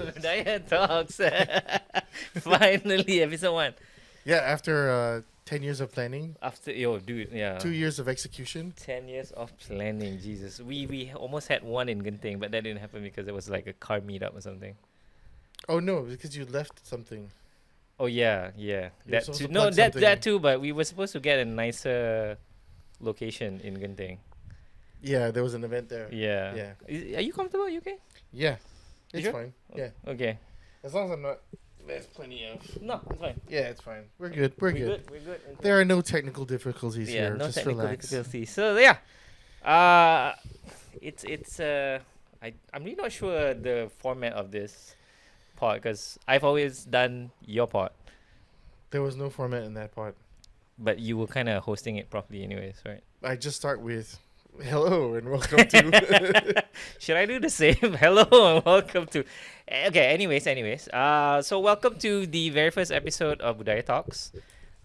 Budaya Talks. Finally, episode 1. Yeah, after 10 years of planning, After, dude, yeah. 2 years of execution. 10 years of planning, Jesus. We almost had one in Genting, but that didn't happen because it was like a car meetup or something. Oh no, because you left something. Oh, yeah. You're That supposed too. to No, plug that something. too, but we were supposed to get a nicer location in Genting. Yeah, there was an event there. Yeah. Yeah. Are you comfortable? Are you okay? Yeah, You it's sure? fine. Yeah, Okay. as long as I'm not. There's plenty of. No, it's fine. Yeah, it's fine. We're good. We're good. We're good. There are no technical difficulties Yeah, here. no Just technical relax. difficulties. So yeah, uh, I'm really not sure the format of this pod because I've always done your pod, There was no format in that part. but you were kind of hosting it properly, anyways, right? I just start with hello and welcome to. Should I do the same? Hello and welcome to. Okay. Anyways. So welcome to the very first episode of Budaya Talks.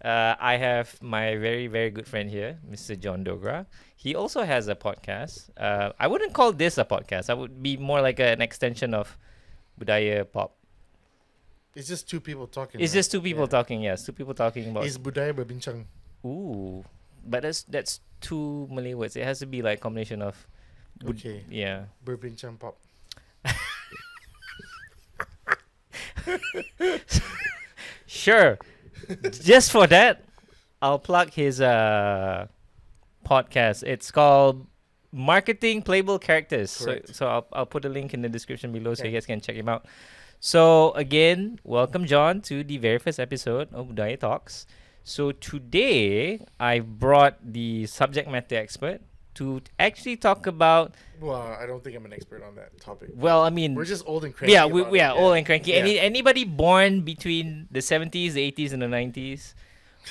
I have my very, very good friend here, Mr. Jonn Dogra. He also has a podcast. I wouldn't call this a podcast. I would be more like an extension of Budaya Pop. It's just two people talking. It's right? just two people Yeah. talking. Yes, two people talking about. It's budaya berbincang. Ooh, but that's two Malay words. It has to be like combination of. Okay. Yeah. Berbincang pop. Sure. Just for that, I'll plug his podcast. It's called Marketing Playable Characters. Correct. So I'll put a link in the description below so you Okay. guys can check him out. So again, welcome Jonn to the very first episode of Budaya Talks. So today I brought the subject matter expert to actually talk about. Well, I don't think I'm an expert on that topic. Well, I mean, We're just old and cranky. yeah, about we it. are old and cranky. Yeah. Anybody born between the 70s, the 80s, and the 90s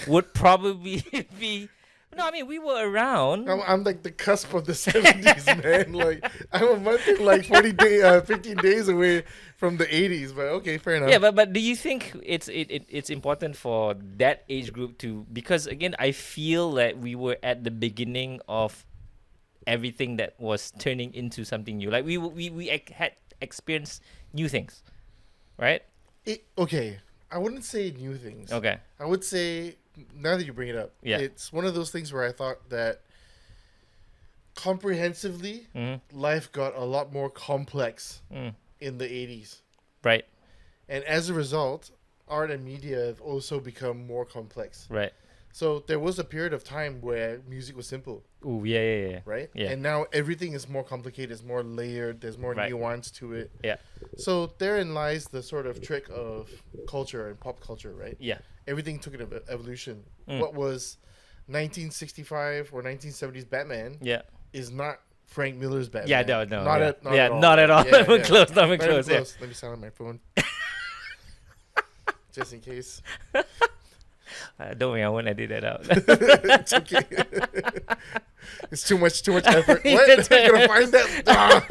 would probably be. No, I mean we were around. I'm like the cusp of the 70s, man. Like I'm a month and like 15 days away from the 80s. But okay, fair enough. Yeah, but do you think it's important for that age group to, because again I feel that we were at the beginning of everything that was turning into something new. Like had experienced new things, right? Okay, I wouldn't say new things. Okay. I would say, now that you bring it up, Yeah. it's one of those things where I thought that comprehensively Mm-hmm. life got a lot more complex Mm. in the 80s. Right. And as a result, art and media have also become more complex. Right. So there was a period of time where music was simple, Ooh, yeah. right? Yeah. And now everything is more complicated, it's more layered, there's more Right. nuance to it. Yeah. So therein lies the sort of trick of culture and pop culture, right? Yeah. Everything took an evolution. Mm. What was 1965 or 1970s Batman Yeah. is not Frank Miller's Batman. Yeah, no. Not yeah. at, not yeah, at all. not at all. Yeah, Not even yeah. close. Not even Not even close. Yeah. close. Let me silence my phone. Just in case. Don't worry, I won't edit that out. It's okay. It's too much effort. What? I'm gonna find that. Ah.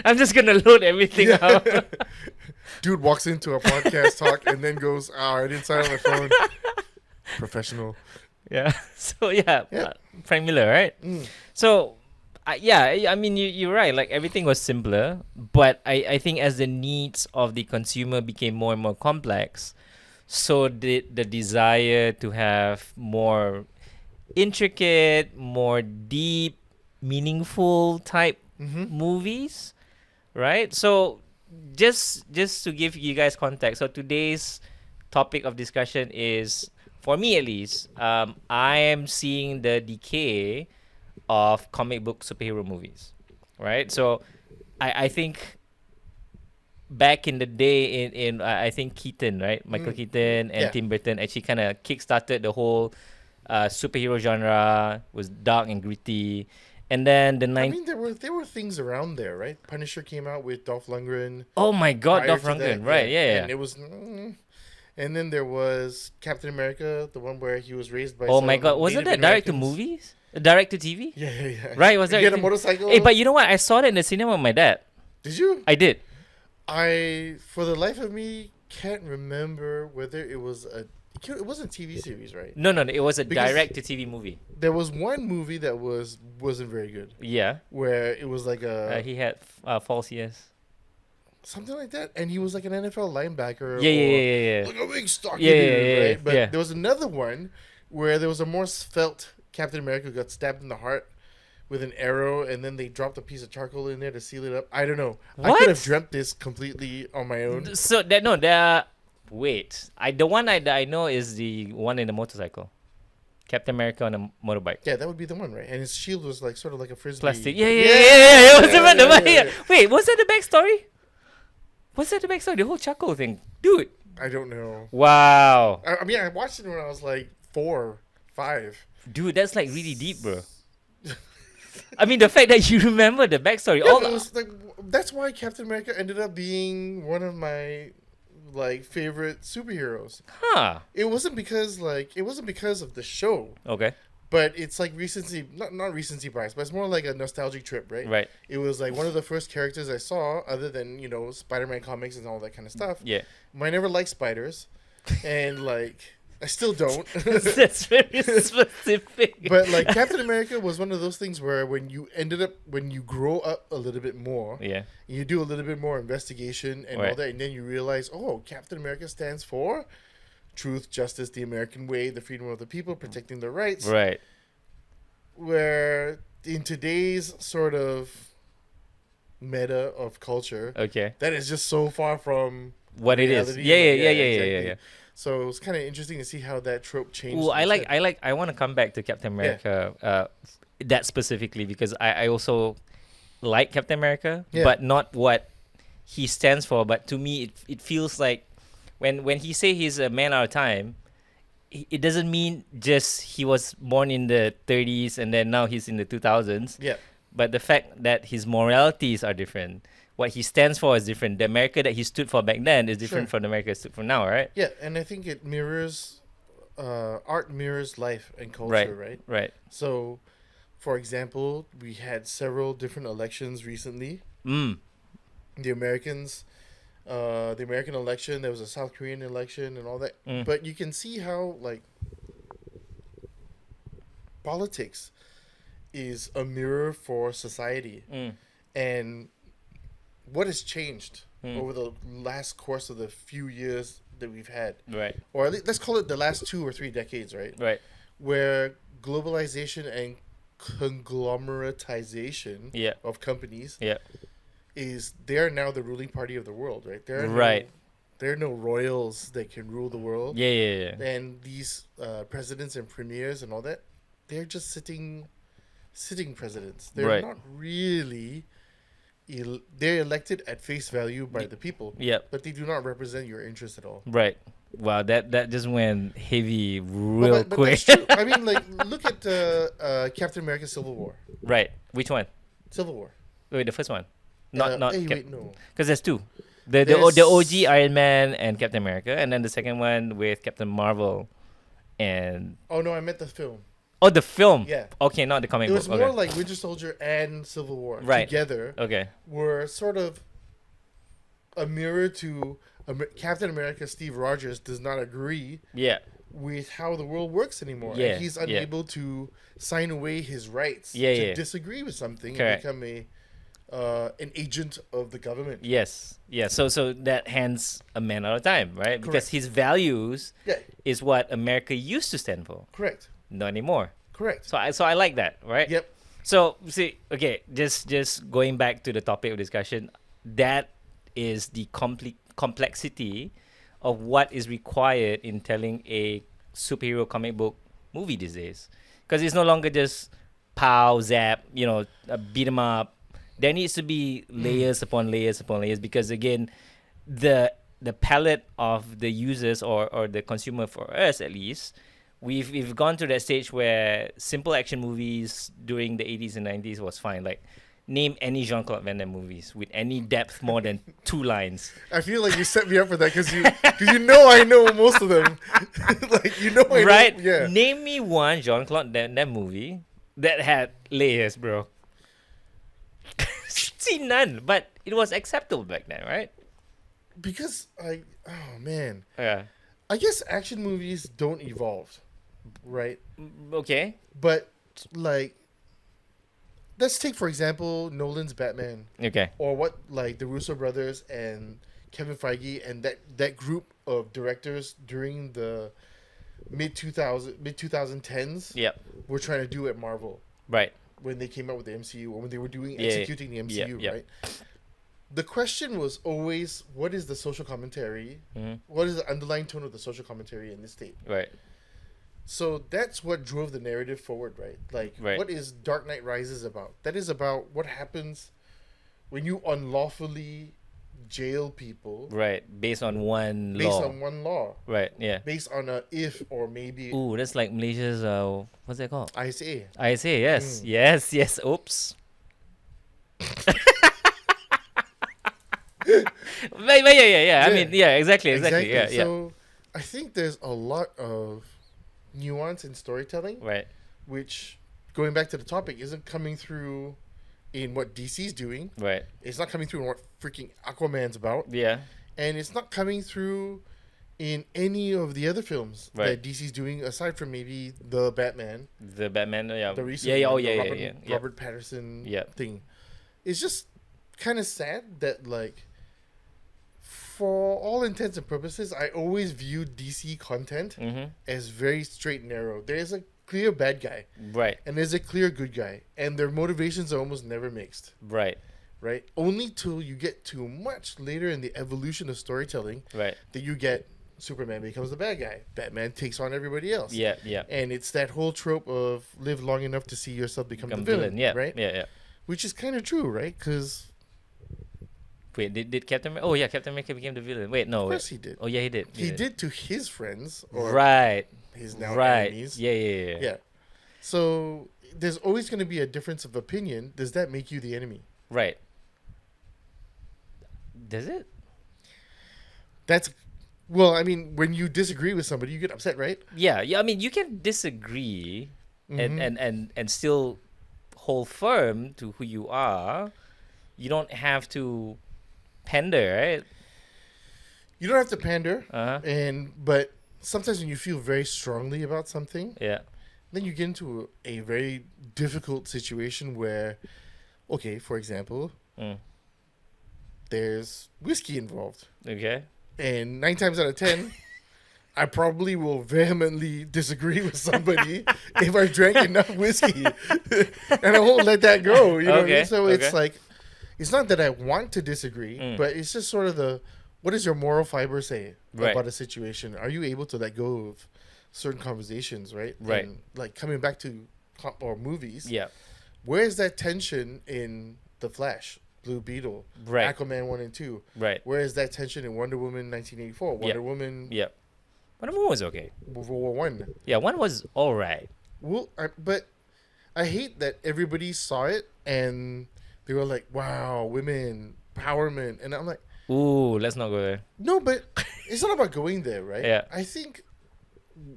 I'm just gonna load everything Yeah. out. Dude walks into a podcast talk and then goes, I didn't silence my phone. Professional. Yeah. So yeah, Yeah. Frank Miller, right? Mm. So, I mean, you're right. Like everything was simpler, but I think as the needs of the consumer became more and more complex, so did the desire to have more intricate, more deep, meaningful type Mm-hmm. movies, right? So just to give you guys context, so today's topic of discussion is, for me at least, I am seeing the decay of comic book superhero movies, right? So I think back in the day in I think Keaton, right? Michael Keaton and Yeah. Tim Burton actually kind of kickstarted the whole superhero genre. Was dark and gritty. And then the I mean, there were things around there, right? Punisher came out with Dolph Lundgren. oh my God, prior Dolph to that, Lundgren, right? Yeah. And it was, and then there was Captain America, the one where he was raised by. Oh my some God, wasn't Native that direct to Americans. movies? Direct to TV? Yeah. Right, was He direct had a to- motorcycle. Hey, but you know what? I saw that in the cinema with my dad. Did you? I did. I, for the life of me, can't remember whether it was a. It wasn't a TV series, right? No. It was a Because- direct to TV movie. There was one movie that wasn't very good, Yeah. where it was like a He had false ears. something like that, and he was like an NFL linebacker Yeah, yeah, or yeah, yeah, like a big stocky yeah, yeah, dude, yeah, right? But yeah. there was another one where there was a more svelte Captain America who got stabbed in the heart with an arrow, and then they dropped a piece of charcoal in there to seal it up. I don't know. I could have What? dreamt this completely on my own. So that no, the wait, the one that I know is the one in the motorcycle, Captain America on a motorbike. Yeah, that would be the one, right? And his shield was like sort of like a frisbee. Plastic. Yeah, yeah, yeah, yeah, yeah. It was yeah, the one. yeah, Yeah. yeah. Wait, was that the backstory? Was that the backstory? The whole charcoal thing, dude. I don't know. Wow, I mean, I watched it when I was like 4, 5. dude, that's like really deep, bro. I mean, the fact that you remember the backstory, Yeah, all it was like that's why Captain America ended up being one of my like favorite superheroes. huh? It wasn't because of the show, Okay, but it's like recency, not recency bias, but it's more like a nostalgic trip, right? right. It was like one of the first characters I saw, other than Spider-Man comics and all that kind of stuff. Yeah, I never liked spiders, and like I still don't. that's very specific. But like Captain America was one of those things where when you grow up a little bit more, yeah, you do a little bit more investigation and all Right. that, and then you realize, oh, Captain America stands for truth, justice, the American way, the freedom of the people, protecting their rights. right. Where in today's sort of meta of culture, Okay, that is just so far from what it is? reality. Yeah, yeah, Like, yeah, yeah, yeah, exactly. yeah, yeah. So it was kind of interesting to see how that trope changed. Well, instead. I want to come back to Captain America, that specifically because I also like Captain America, Yeah. but not what he stands for. But to me, it feels like when he say he's a man out of time, it doesn't mean just he was born in the 30s and then now he's in the 2000s. Yeah. But the fact that his moralities are different, what he stands for is different. The America that he stood for back then is different Sure. from the America he stood for now, right? Yeah, and I think it mirrors, art mirrors life and culture, Right. right? Right. So, for example, we had several different elections recently. Mm. The American election, there was a South Korean election and all that. Mm. But you can see how, like, politics is a mirror for society. Mm. And what has changed Mm. over the last course of the few years that we've had, Right. or at least let's call it the last 2 or 3 decades, right? Right. Where globalization and conglomeratization Yeah. of companies Yeah. is they're now the ruling party of the world, right? Right. There are no royals that can rule the world, Yeah. Yeah. Yeah. and these presidents and premiers and all that, they're just sitting presidents. They're Right. not really. They're elected at face value by the people, Yep. but they do not represent your interests at all. Right. Wow. That just went heavy real But quick. that's true. I mean, like, look at Captain America: Civil War. Right. Which one? Civil War. Wait, the first one. Not Hey, Cap- wait, no. Because there's two. The There's- OG Iron Man and Captain America, and then the second one with Captain Marvel, and Oh no, I meant the film. the film. Yeah. Okay, not the comic It was book. more Okay. like Winter Soldier and Civil War Right. together Okay. were sort of a mirror to Captain America. Steve Rogers does not agree Yeah. with how the world works anymore. Yeah, And he's yeah. unable to sign away his rights Yeah, to yeah. disagree with something Correct. and become an agent of the government. Yes. Yeah. So that hence a man out of time, right? Because Correct. his values Yeah, is what America used to stand for. correct. Not anymore. Correct. So I like that, right? Yep. So see, okay, just going back to the topic of discussion, that is the complexity of what is required in telling a superhero comic book movie these days, because it's no longer just pow zap, beat 'em up. There needs to be layers upon layers upon layers, because again, the palette of the users or the consumer, for us at least, we've gone to that stage where simple action movies during the 80s and 90s was fine. Like, name any Jean-Claude Van Damme movies with any depth more than 2 lines. I feel like you set me up for that because you know I know most of them. Like, I Right? know. Yeah. Name me one Jean-Claude Van Damme movie that had layers, bro. See, none. But it was acceptable back then, right? Because oh man, Yeah. I guess action movies don't evolve, right? Okay. But like let's take for example Nolan's Batman, Okay. or what like the Russo brothers and Kevin Feige and that group of directors during the mid 2010s Yep. were trying to do at Marvel Right. when they came out with the MCU, or when they were doing Yeah. executing the MCU, Yep. right? The question was always, what is the social commentary? Mm-hmm. What is the underlying tone of the social commentary in this state? Right. So that's what drove the narrative forward, right? Like, Right. what is Dark Knight Rises about? That is about what happens when you unlawfully jail people Right. Based on one based law. on one law, Right. Yeah. based on a if or maybe Ooh, that's like Malaysia's what's that called? ISA. ISA. Yes. Yes. Yes. Oops. Yeah. I mean, yeah. Exactly. Yeah. Yeah. So I think there's a lot of nuance in storytelling, Right. which, going back to the topic, isn't coming through in what DC's doing. Right. It's not coming through in what freaking Aquaman's about. Yeah. And it's not coming through in any of the other films Right. that DC's doing, aside from maybe the Batman, The Batman. Yeah. the recent Yeah. Oh, one, yeah. the Yeah. Robert, Yeah. Yeah. Robert Patterson Yep. thing. It's just kind of sad that, like, for all intents and purposes, I always viewed DC content Mm-hmm. as very straight and narrow. There's a clear bad guy Right. and there's a clear good guy, and their motivations are almost never mixed. Right. Right? Only till you get to much later in the evolution of storytelling Right. that you get Superman becomes the bad guy, Batman takes on everybody else. Yeah. Yeah. And it's that whole trope of live long enough to see yourself become the villain, Yeah. right? Yeah. Yeah. Which is kind of true, right? Because Wait, did Captain America? Oh yeah, Captain America became the villain. Wait, no. of Wait. course he did. Oh yeah, he did. He did to his friends or Right. his now Right. enemies. Yeah. Yeah. So there's always going to be a difference of opinion. Does that make you the enemy? Right. Does it? That's, well, I mean, when you disagree with somebody, you get upset, right? Yeah. Yeah. I mean, you can disagree Mhm. and still hold firm to who you are. You don't have to pander, right? You don't have to pander, Uh huh. but sometimes when you feel very strongly about something, Yeah. then you get into a very difficult situation where, okay, for example, Mm. there's whiskey involved. Okay. And 9 times out of 10, I probably will vehemently disagree with somebody if I drank enough whiskey. And I won't let that go. You know what I Okay, mean? So it's okay. like, it's not that I want to disagree, but it's just sort of what does your moral fiber say Right. about a situation? Are you able to let go of certain conversations, right? Right. And like coming back to or movies, Yeah. where's that tension in The Flash, Blue Beetle, Right. Aquaman 1 and 2? Right. Where is that tension in Wonder Woman 1984, Wonder Woman Yeah. Wonder Woman was okay. World War One? Yeah, one was all right. Well, but I hate that everybody saw it and they were like, "Wow, women empowerment," and I'm like, Ooh, let's not go there. no, but it's not about going there, right? Yeah. I think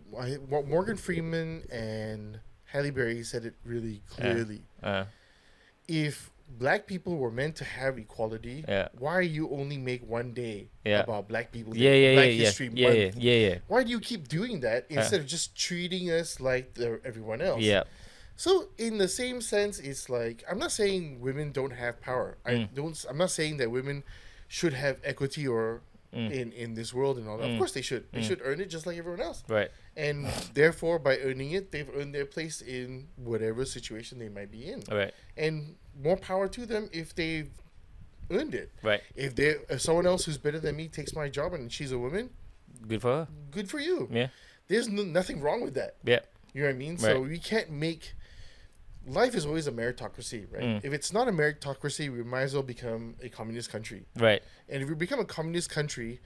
what Morgan Freeman and Halle Berry said it really clearly. Uh, If black people were meant to have equality, Yeah. why you only make one day Yeah. about Black People yeah, Day, yeah, Black yeah, History yeah, Month? yeah. Why do you keep doing that instead of just treating us like everyone else? Yeah. So in the same sense, it's like, I'm not saying women don't have power. I'm not saying that women should have equity or in this world and all that. Of course they should. They should earn it just like everyone else. Right. And therefore, by earning it, they've earned their place in whatever situation they might be in. All right. And more power to them if they've earned it. Right. If someone else who's better than me takes my job and she's a woman, Good for her. good for you. Yeah. There's nothing wrong with that. Yeah. You know what I mean? Right. So we can't make, life is always a meritocracy, right? If it's not a meritocracy, we might as well become a communist country. Right. And if we become a communist country,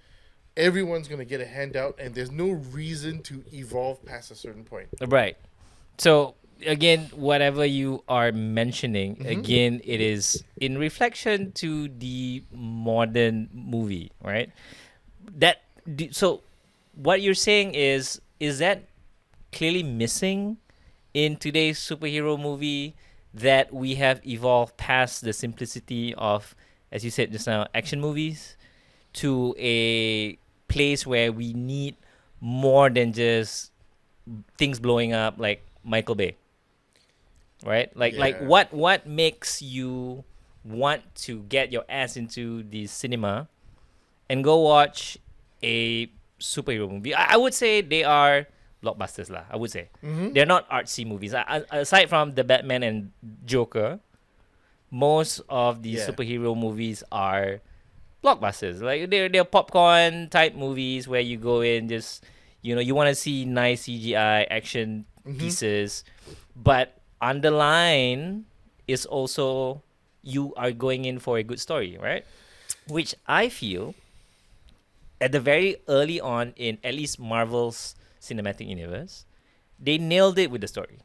everyone's going to get a handout and there's no reason to evolve past a certain point. Right. So again, whatever you are mentioning, again, it is in reflection to the modern movie, right? So what you're saying is that clearly missing in today's superhero movie, that we have evolved past the simplicity of, as you said just now, action movies to a place where we need more than just things blowing up like Michael Bay, right? Like Yeah. what makes you want to get your ass into the cinema and go watch a superhero movie? I would say they are blockbusters lah. I would say Mm-hmm. they're not artsy movies. Aside from the Batman and Joker, most of the Yeah. superhero movies are blockbusters. Like they're popcorn type movies where you go in just you want to see nice CGI action Mm-hmm. pieces, but underline is also you are going in for a good story, right? Which I feel at the very early on in at least Marvel's cinematic universe, they nailed it with the story.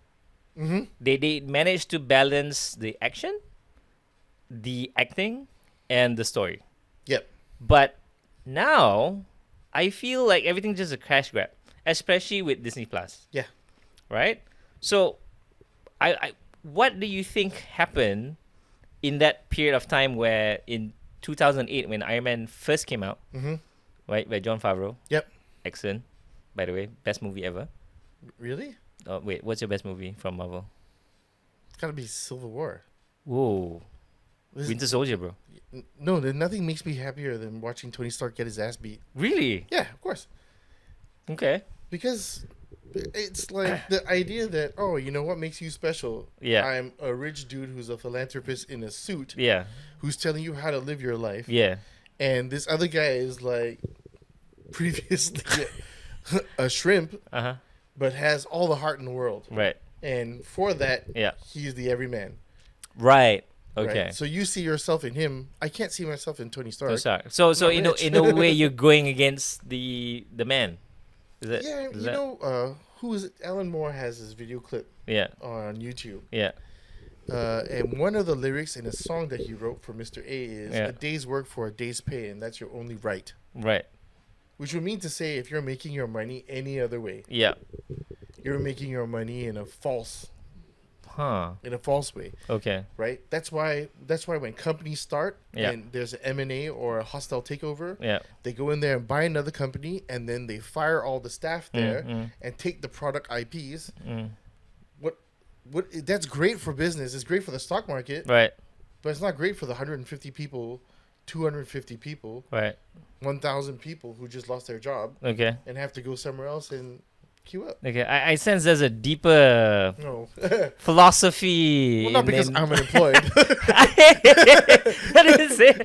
Mm-hmm. They managed to balance the action, the acting, and the story. Yep. But now I feel like everything's just a cash grab, especially with Disney Plus, Yeah. right? So, I what do you think happened in that period of time where in 2008 when Iron Man first came out, Mm-hmm. right, by Jon Favreau? Yep. Excellent, by the way, best movie ever. Really? Oh, wait, what's your best movie from Marvel? It's gotta be Civil War. Whoa, This- Winter Soldier, bro. No, nothing makes me happier than watching Tony Stark get his ass beat. Really? Yeah, of course. Okay. Because it's like the idea that, oh, you know what makes you special? Yeah. I'm a rich dude who's a philanthropist in a suit Yeah. who's telling you how to live your life. Yeah. And this other guy is like previously a shrimp, Uh huh. but has all the heart in the world. Right. And for that, Yeah. he's the everyman. Right. right? Okay. So you see yourself in him. I can't see myself in Tony Stark. So Not in a, rich. in a way you're going against the man. Is it? Yeah, is you that- know, who is it? Alan Moore has this video clip Yeah. on YouTube. Yeah. And one of the lyrics in a song that he wrote for Mr. A is Yeah. a day's work for a day's pay, and that's your only right. Right. Which would mean to say if you're making your money any other way, Yeah. you're making your money in a false Huh. way, Okay. right? That's why when companies start Yeah. and there's an M&A or a hostile takeover, Yeah. they go in there and buy another company, and then they fire all the staff there mm. and take the product IPs. Mm. What that's great for business. It's great for the stock market, Right. but it's not great for the 150 people, 250 people, Right. 1,000 people who just lost their job Okay. and have to go somewhere else and queue up. Okay. I sense there's a deeper No. philosophy. Well, not because in- I'm unemployed. That is it.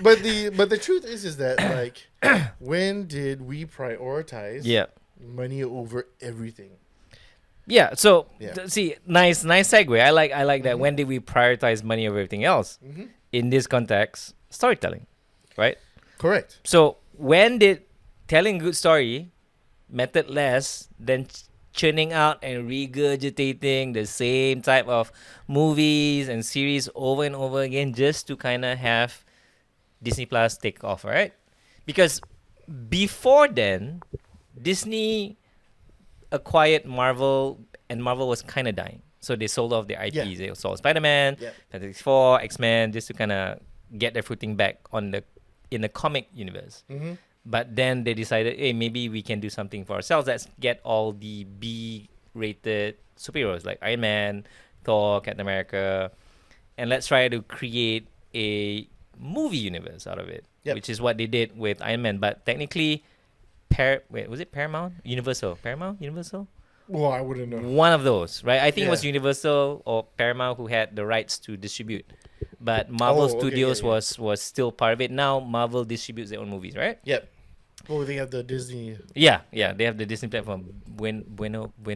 but the truth is that like when did we prioritize Yeah. money over everything? Yeah. So Yeah. see, nice segue. I like that. Mhm. When did we prioritize money over everything else? Mm-hmm. In this context, storytelling, right? Correct. So when did telling good story mattered less than churning out and regurgitating the same type of movies and series over and over again just to kind of have Disney Plus take off, right? Because before then, Disney acquired Marvel and Marvel was kind of dying. So they sold off their IPs. Yeah. They sold Spider-Man, Yeah. Fantastic Four, X-Men, just to kind of get their footing back in the comic universe. Mm-hmm. But then they decided, hey, maybe we can do something for ourselves. Let's get all the B-rated superheroes like Iron Man, Thor, Captain America, and let's try to create a movie universe out of it, Yep. which is what they did with Iron Man. But technically, was it Paramount? Universal? Paramount? Universal? Well, I wouldn't know. One of those, right? I think it was Yeah. Universal or Paramount who had the rights to distribute. But Marvel Oh, okay, Studios yeah, was still part of it. Now Marvel distributes their own movies, right? Yep. Well, they have the Disney. Yeah, they have the Disney platform. Buena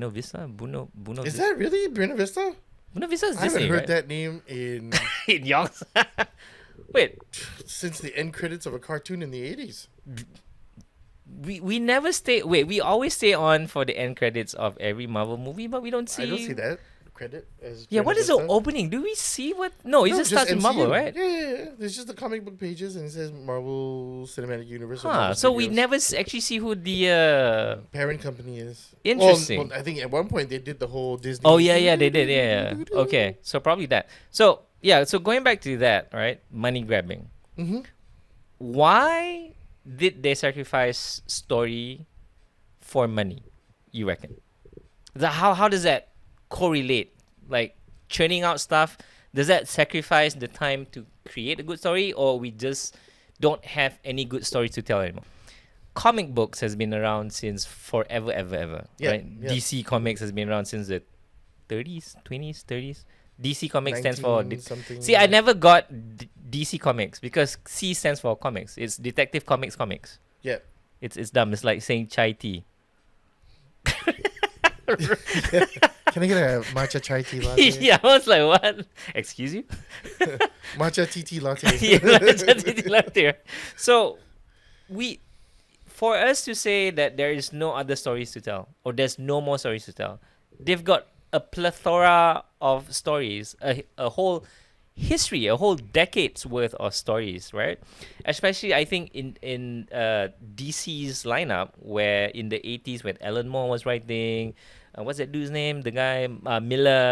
Vista? Buena Is Vista? that really Buena Vista? Buena Vista is I haven't Disney, heard right? that name in In Young's. Wait, since the end credits of a cartoon in the 80s. we never stay. Wait, we always stay on for the end credits of every Marvel movie, but we don't see. I don't see that credit as. Yeah, Buena what is the Vista. opening? Do we see what? No, it No, just starts with Marvel, MCU. right? Yeah. There's just the comic book pages and it says Marvel Cinematic Universe. or Huh. Marvel So we Studios. never actually see who the. Parent company is. Interesting. Well, I think at one point they did the whole Disney. Oh yeah, they did. Yeah. Okay, so probably that. So yeah, so going back to that, right? Money grabbing. Mm-hmm. Why did they sacrifice story for money? You reckon? How does that correlate? Like churning out stuff, does that sacrifice the time to create a good story, or we just don't have any good stories to tell anymore? Comic books has been around since forever, ever, Yeah, right? yeah. DC Comics has been around since the 30s, 20s, 30s. DC Comics stands for... 19 something. See, I never got DC Comics because C stands for comics. It's Detective Comics Comics. Yeah. It's dumb. It's like saying chai tea. Can I get a matcha chai tea latte? Yeah, I was like, what? Excuse you? Matcha tea latte. Yeah, matcha tea latte. So, for us to say that there is no other stories to tell, or there's no more stories to tell, they've got a plethora of stories, a whole history, a whole decade's worth of stories, right? Especially, I think in DC's lineup, where in the 80s when Alan Moore was writing, what's that dude's name? The guy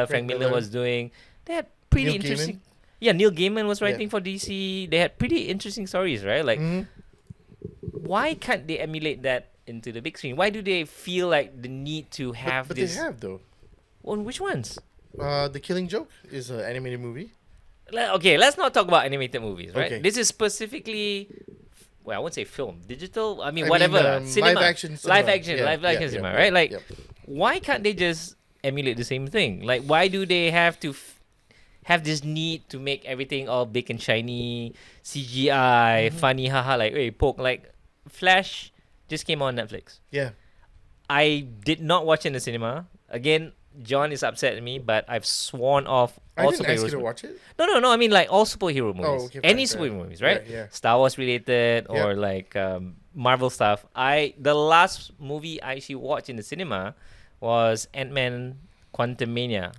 Frank Miller was doing. They had pretty Neil interesting. Gaiman? Yeah, Neil Gaiman was writing for DC. They had pretty interesting stories, right? Like, why can't they emulate that into the big screen? Why do they feel like the need to have but this? they have though. On which ones? The Killing Joke is an animated movie. Okay, let's not talk about animated movies, right? Okay. This is specifically, well, I won't say film, digital. I mean, I whatever. mean, cinema, live action cinema. live action, Yeah, live action yeah, cinema, yeah, right? Like, yeah. why can't they just emulate the same thing? Like, why do they have to have this need to make everything all big and shiny, CGI, funny, haha, like, hey, poke, like, Flash just came on Netflix. Yeah. I did not watch it in the cinema. Again, John is upset at me, but I've sworn off I all didn't ask you superheroes. to watch it. No. I mean, like all superhero movies. okay, Any fine, superhero fair. movies, right? Yeah, yeah. Star Wars related or like Marvel stuff. The last movie I actually watched in the cinema was Ant-Man Quantumania.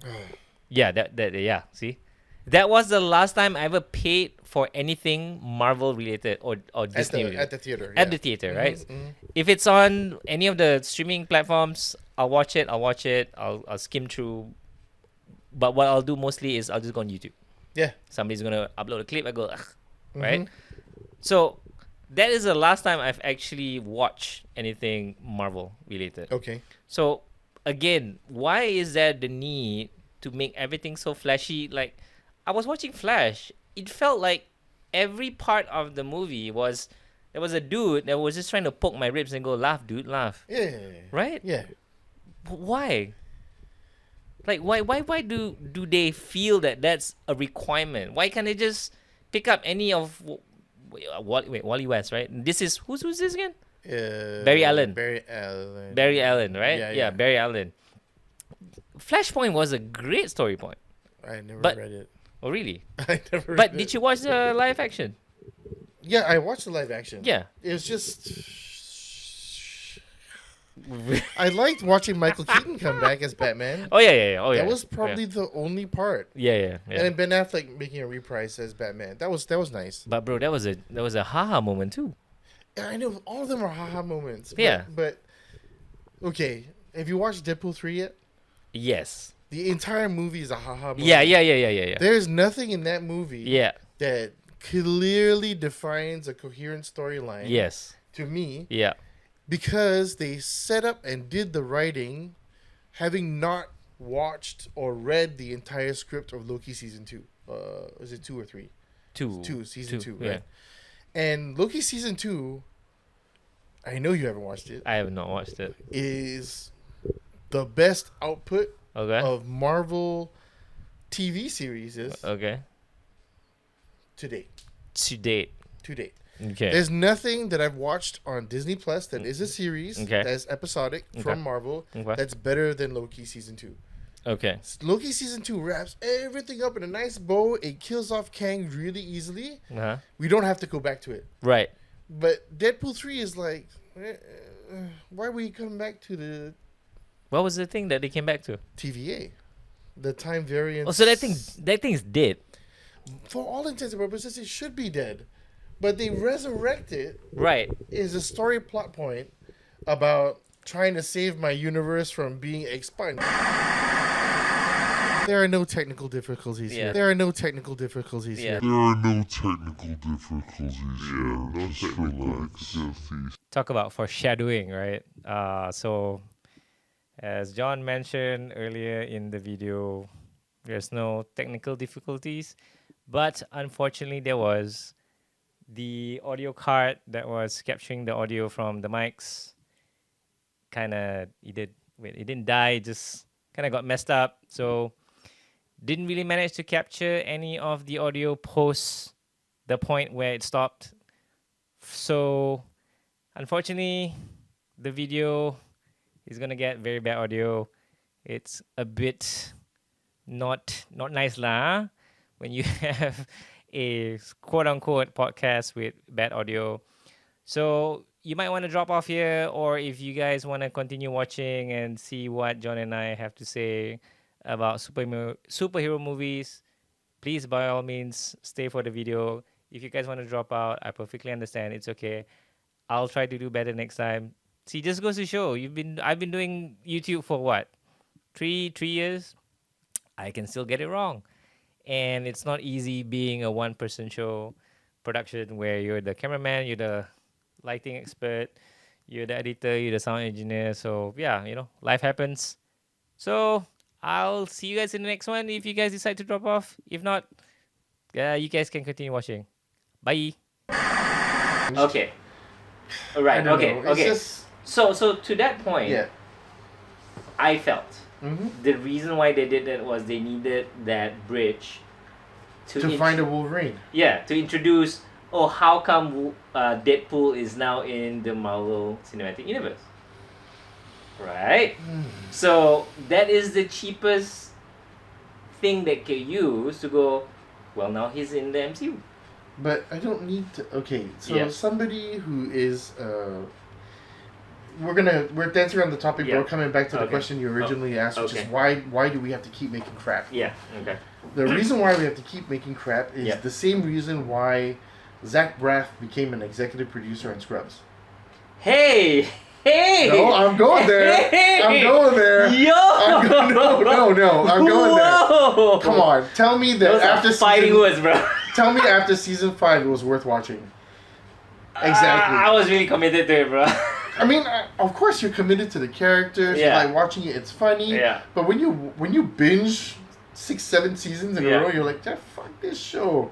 Yeah, yeah. See, that was the last time I ever paid for anything Marvel related or Disney related. At the theater. At yeah. the theater, right? Mhm. If it's on any of the streaming platforms, I'll watch it. I'll skim through. But what I'll do mostly is I'll just go on YouTube. Yeah. Somebody's gonna upload a clip. I go, ugh, Mm-hmm. right? So that is the last time I've actually watched anything Marvel related. Okay. So again, why is there the need to make everything so flashy? Like, I was watching Flash. It felt like every part of the movie was there was a dude that was just trying to poke my ribs and go, laugh, dude, laugh. Yeah. Right? Yeah. Why? Like, why do they feel that that's a requirement? Why can't they just pick up any of Wally West, right? This is who's this again? Barry Allen. Barry Allen, right? Yeah. Barry Allen. Flashpoint was a great story point. I never But- read it. Oh, really? I never. But read did it. you watch the live action? Yeah, I watched the live action. Yeah. It was just. I liked watching Michael Keaton come back as Batman. Oh yeah. Oh yeah. That was probably the only part. Yeah. And then Ben Affleck making a reprise as Batman. That was nice. But bro, that was a haha moment too. Yeah, I know all of them are haha moments. Yeah. But okay, have you watched Deadpool 3 yet? Yes. The entire movie is a haha moment. Yeah. There's nothing in that movie Yeah. that clearly defines a coherent storyline. Yes. To me, Yeah. because they set up and did the writing, having not watched or read the entire script of Loki season 2. Is it 2 or 3? Season 2, Yeah. right? And Loki season 2, I know you haven't watched it, I have not watched it. is the best output Okay. of Marvel TV series Okay. to date. To date. To date. Okay. There's nothing that I've watched on Disney Plus that is a series Okay. that's episodic from Marvel Okay. that's better than Loki season 2. Okay. Loki season 2 wraps everything up in a nice bow. It kills off Kang really easily. Uh-huh. We don't have to go back to it. Right. But Deadpool 3 is like, why were you coming back to the What was the thing that they came back to? TVA? The time variance. Oh, so that thing's dead. For all intents and purposes, it should be dead. But they resurrect it Right. is a story plot point about trying to save my universe from being expunged. There are no technical difficulties Yeah. here. There are no technical difficulties Yeah. here. There are no technical difficulties here. Just relax. Talk about foreshadowing, right? So, as John mentioned earlier in the video, There's no technical difficulties, but unfortunately, there was the audio card that was capturing the audio from the mics. It didn't die. It just kind of got messed up. So didn't really manage to capture any of the audio post the point where it stopped. So unfortunately, the video is gonna get very bad audio. It's a bit not nice lah when you have a quote unquote podcast with bad audio. So you might want to drop off here, or if you guys want to continue watching and see what Jonn and I have to say about superhero movies, please by all means stay for the video. If you guys want to drop out, I perfectly understand. It's okay. I'll try to do better next time. See, just goes to show I've been doing YouTube for what? Three years? I can still get it wrong. And it's not easy being a one-person show production where you're the cameraman, you're the lighting expert, you're the editor, you're the sound engineer. So yeah, life happens. So I'll see you guys in the next one if you guys decide to drop off. If not, you guys can continue watching. Bye. Okay. All right. Okay. Just... So to that point, yeah, I felt mm-hmm. the reason why they did that was they needed that bridge to find a Wolverine. Yeah, to introduce. Oh, how come Deadpool is now in the Marvel Cinematic Universe? Right. So that is the cheapest thing they can use to go. Well, now he's in the MCU. But I don't need to. Okay, so Yeah. somebody who is we're dancing around the topic, but Yeah. we're coming back to the Okay. question you originally asked, which okay. is why do we have to keep making crap? Yeah. Okay. The reason why we have to keep making crap is Yeah. the same reason why Zach Braff became an executive producer on Scrubs. Hey. No, I'm going there. Hey! I'm going there. Yo. I'm going there. Whoa! Come on, tell me that Those after are fighting season, words, bro. tell me after season 5 it was worth watching. Exactly. I was really committed to it, bro. I mean, of course you're committed to the characters. Yeah. You like watching it. It's funny. Yeah. But when you binge 6-7 seasons in Yeah. a row, you're like, fuck this show.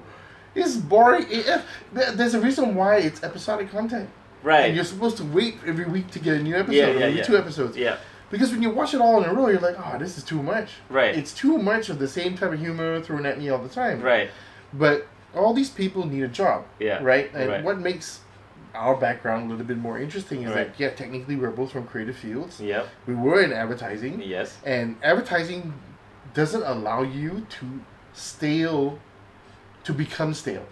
It's boring AF. There's a reason why it's episodic content. Right. And you're supposed to wait every week to get a new episode. Yeah, or every yeah. 2 episodes. Yeah. Because when you watch it all in a row, you're like, oh, this is too much. Right. It's too much of the same type of humor thrown at me all the time. Right. But all these people need a job. Yeah. Right? And Right. what makes our background a little bit more interesting is Right. that, yeah, technically we're both from creative fields. Yep. We were in advertising. Yes. And advertising doesn't allow you to become stale.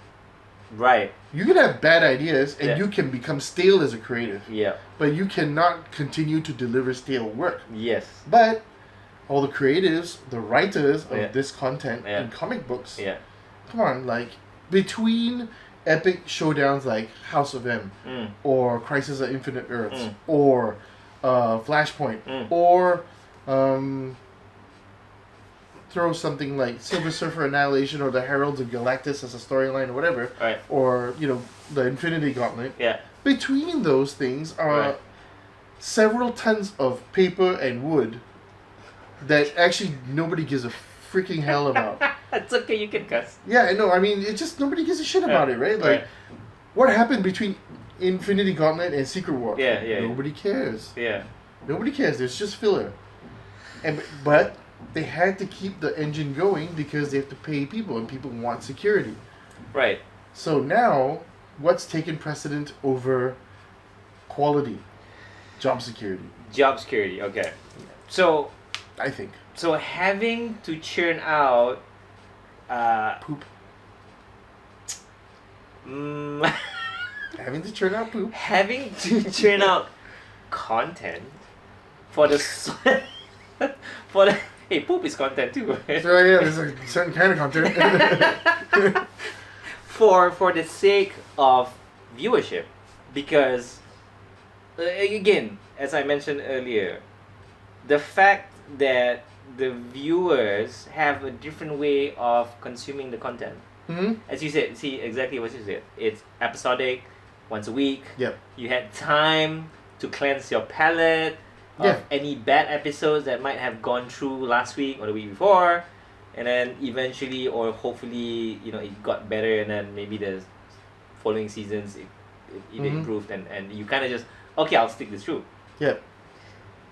Right. You can have bad ideas and Yeah. you can become stale as a creative. Yeah. But you cannot continue to deliver stale work. Yes. But all the creatives, the writers of Yeah. this content Yeah. in comic books, Yeah. come on, like between epic showdowns like House of M Mm. or Crisis of Infinite Earths Mm. or Flashpoint Mm. or throw something like Silver Surfer Annihilation or the Heralds of Galactus as a storyline or whatever, Right. or the Infinity Gauntlet. Yeah. Between those things are Right. several tons of paper and wood that actually nobody gives a freaking hell about. It's okay. You can cuss. Yeah, I know. I mean, it just nobody gives a shit about it, right? Like, Right. what happened between Infinity Gauntlet and Secret War? Yeah, yeah. Nobody cares. Yeah. Nobody cares. There's just filler. But they had to keep the engine going because they have to pay people, and people want security. Right. So now, what's taken precedent over quality? Job security, Job security. Okay. So I think. having to churn out. Poop. Mm, Having to churn out poop. having to churn out content for the for the hey, poop is content too. Right? So yeah, there's a certain kind of content. for the sake of viewership, because again, as I mentioned earlier, the fact that the viewers have a different way of consuming the content. Hmm. As you said, see exactly what you said. It's episodic, once a week. Yep. You had time to cleanse your palate of Yeah. any bad episodes that might have gone through last week or the week before. and then eventually or hopefully it got better, and then maybe the following seasons it improved, and you kind of just, okay, I'll stick this through. Yeah.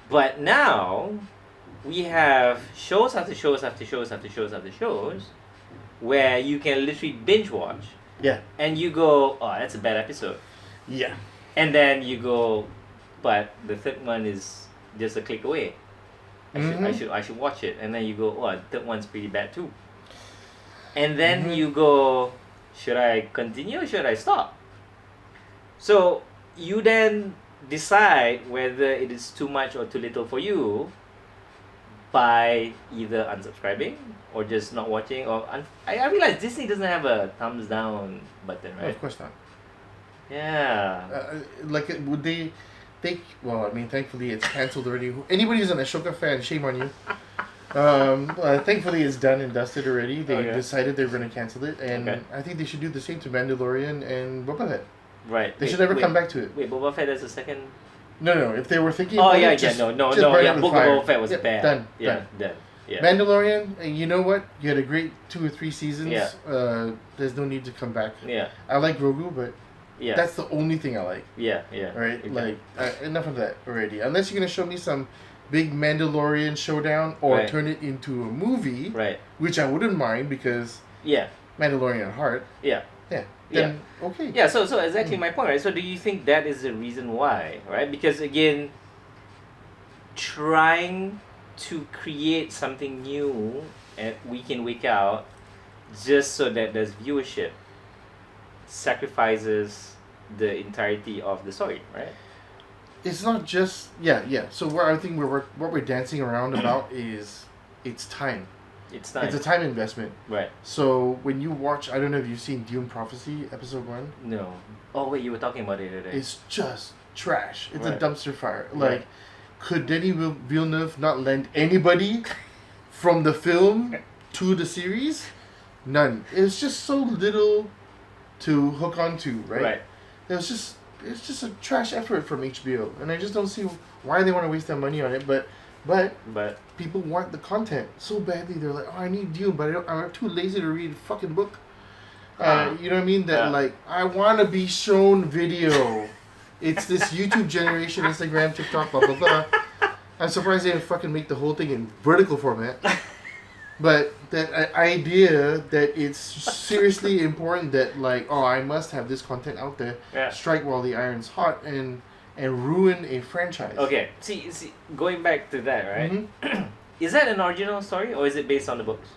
But now we have shows after shows after shows after shows after shows where you can literally binge watch. Yeah. And you go, oh, that's a bad episode. Yeah. And then you go, but the third one is just a click away. I should watch it. And then you go, oh, the third one's pretty bad too. And then you go, should I continue or should I stop? So you then decide whether it is too much or too little for you by either unsubscribing or just not watching. Or I realize Disney doesn't have a thumbs down button, right? Of course not. Yeah. Would they? Well, I mean, thankfully it's cancelled already. Anybody who's an Ashoka fan, shame on you. Thankfully it's done and dusted already. They decided they're going to cancel it, and I think they should do the same to Mandalorian and Boba Fett. Right. They should never come back to it. Wait, Boba Fett is a second. No. If they were thinking, Oh about yeah, it, just, no. Book Yeah, Boba Fett was bad. Done. Done. Yeah. Mandalorian, and you know what? You had a great 2 or 3 seasons. Yeah. There's no need to come back. Yeah. I like Grogu, but that's the only thing I like. Yeah. Right? Okay. Enough of that already. Unless you're gonna show me some big Mandalorian showdown or turn it into a movie, right? Which I wouldn't mind because Mandalorian at heart. Yeah. Then okay. Yeah. So exactly my point, right? So do you think that is the reason why, right? Because again, trying to create something new and week in week out, just so that there's viewership, sacrifices the entirety of the story, right? It's not just So I think what we're dancing around about is it's time. It's time. It's a time investment. Right. So when you watch, I don't know if you've seen Dune Prophecy episode 1. No. Oh wait, you were talking about it today. It's just trash. It's a Right. dumpster fire. Like, could Denis Villeneuve not lend anybody from the film to the series? None. It's just so little to hook onto, right? It's just a trash effort from HBO, and I just don't see why they want to waste their money on it. But people want the content so badly. They're like, oh, I need Dune, but I'm too lazy to read a fucking book. You know what I mean? Like, I want to be shown video. It's this YouTube generation, Instagram, TikTok, blah blah blah. I'm surprised they didn't fucking make the whole thing in vertical format. But that idea that it's seriously important that, like, oh, I must have this content out there, strike while the iron's hot, and ruin a franchise. Okay, see, going back to that, right? Is that an original story or is it based on the books?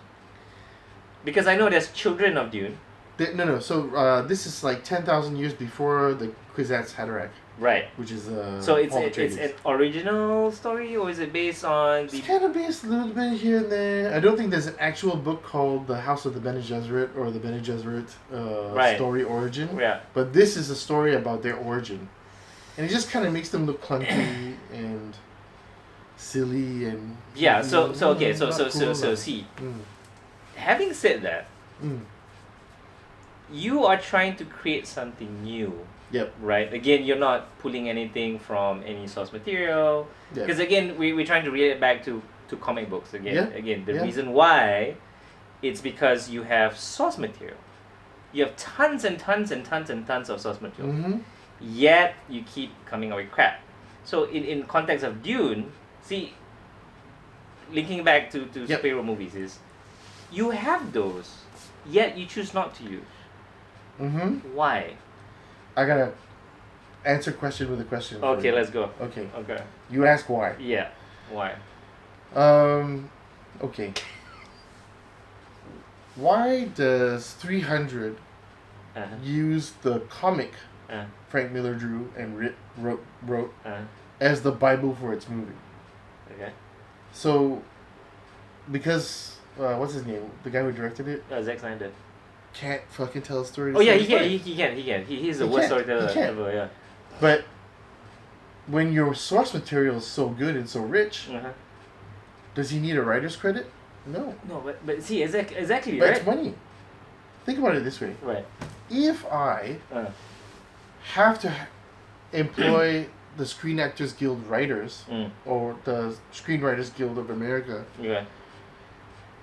Because I know there's Children of Dune. No. So this is like 10,000 years before the Kwisatz Haderach. Right. Which is so it's an original story, or is it based on the... It's kind of based a little bit here and there. I don't think there's an actual book called The House of the Bene Gesserit or the Bene Gesserit story origin. Yeah. But this is a story about their origin. And it just kind of makes them look clunky and silly and... Yeah, so see, having said that, you are trying to create something new. Yep. Right? Again, you're not pulling anything from any source material. Because again, we're trying to relate it back to comic books again. Yeah. Again, the reason why, it's because you have source material. You have tons and tons and tons and tons of source material. Yet you keep coming up with crap. So in context of Dune, see, linking back to superhero movies is, you have those, yet you choose not to use. Why? I gotta answer question with a question. Okay, let's go. Okay. Okay. You ask why. Yeah. Why? Okay. Why does 300 use the comic Frank Miller drew and wrote as the Bible for its movie? Okay. So, because what's his name? The guy who directed it? Zack Snyder. Can't fucking tell a story. Oh yeah, he can. He's the worst storyteller ever. Yeah. But when your source material is so good and so rich, does he need a writer's credit? No. No, but see, exactly, but right? It's money. Think about it this way. Right. If I have to employ the Screen Actors Guild writers or the Screenwriters Guild of America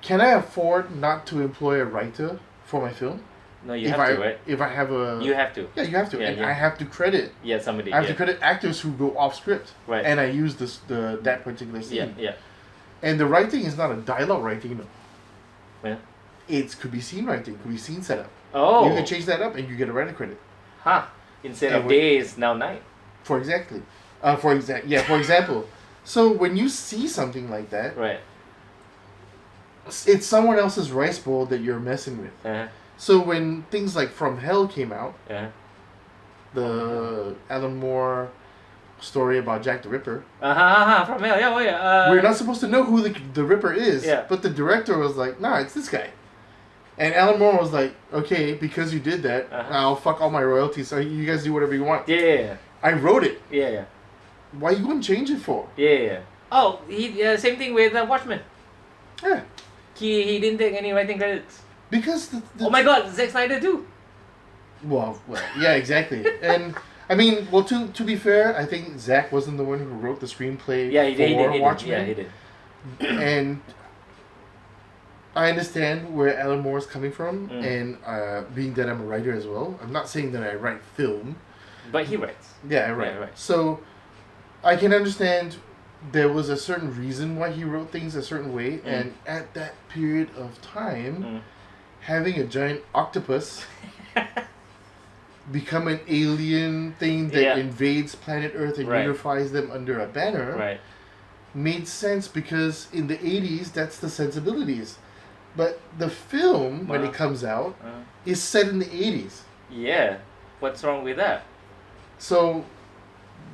can I afford not to employ a writer for my film? No, you if have to, right? If I have a... You have to. Yeah, you have to. Yeah, and yeah. I have to credit. Yeah, somebody. I have to credit actors who go off script. Right. And I use that particular scene. Yeah, yeah. And the writing is not a dialogue writing, you know. Yeah. It could be scene writing, could be scene setup. Oh. You can change that up and you get a writer credit. Huh. Instead And of days, now night. For example. So when you see something like that, Right. it's someone else's rice bowl that you're messing with. Uh-huh. So when things like From Hell came out, Uh-huh. the Alan Moore story about Jack the Ripper, From hell, yeah, oh yeah. we're not supposed to know who the Ripper is, Yeah. but the director was like, nah, it's this guy. And Alan Moore was like, okay, because you did that, I'll fuck all my royalties, so you guys do whatever you want. Yeah. I wrote it. Yeah. Why you going to change it for? Yeah. Oh, same thing with Watchmen. Yeah. He didn't take any writing credits. Because Oh my god, Zack Snyder too. Well, yeah, exactly. And I mean, well, to be fair, I think Zack wasn't the one who wrote the screenplay for Watchmen. Yeah, he did. And I understand where Alan Moore is coming from, and being that I'm a writer as well, I'm not saying that I write film. But he writes. Yeah, I write. Yeah, right. So I can understand there was a certain reason why he wrote things a certain way, and at that period of time, having a giant octopus become an alien thing that invades planet Earth and unifies them under a banner made sense, because in the 80s, that's the sensibilities. But the film, when it comes out, is set in the 80s. Yeah. What's wrong with that? So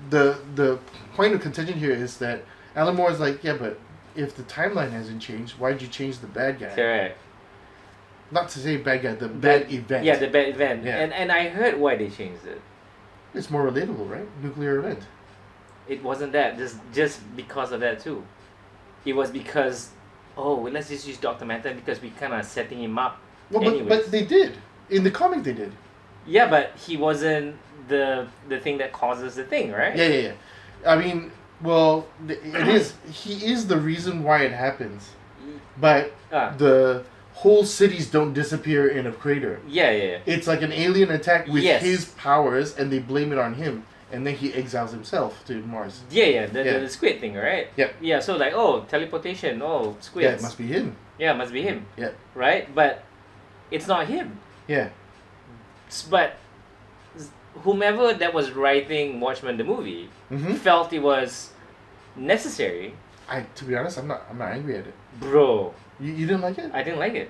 the point of contention here is that Alan Moore is like, yeah, but if the timeline hasn't changed, why'd you change the bad guy? Correct. Not to say bad guy, the bad event. Yeah, the bad event. Yeah. And I heard why they changed it. It's more relatable, right? Nuclear event. It wasn't that. Just because of that too. It was because, well, let's just use Dr. Manhattan because we kind of setting him up. Well, but they did. In the comic, they did. Yeah, but he wasn't the thing that causes the thing, right? Yeah. I mean, well, it is. He is the reason why it happens. But the whole cities don't disappear in a crater. Yeah. It's like an alien attack with his powers, and they blame it on him, and then he exiles himself to Mars. Yeah. The squid thing, right? Yep. Yeah. So like, teleportation. Squids. Yeah, it must be him. Yeah, it must be him. Yeah. Right, but it's not him. Yeah. But whomever that was writing Watchmen the movie felt it was necessary. To be honest, I'm not angry at it. Bro. You didn't like it? I didn't like it.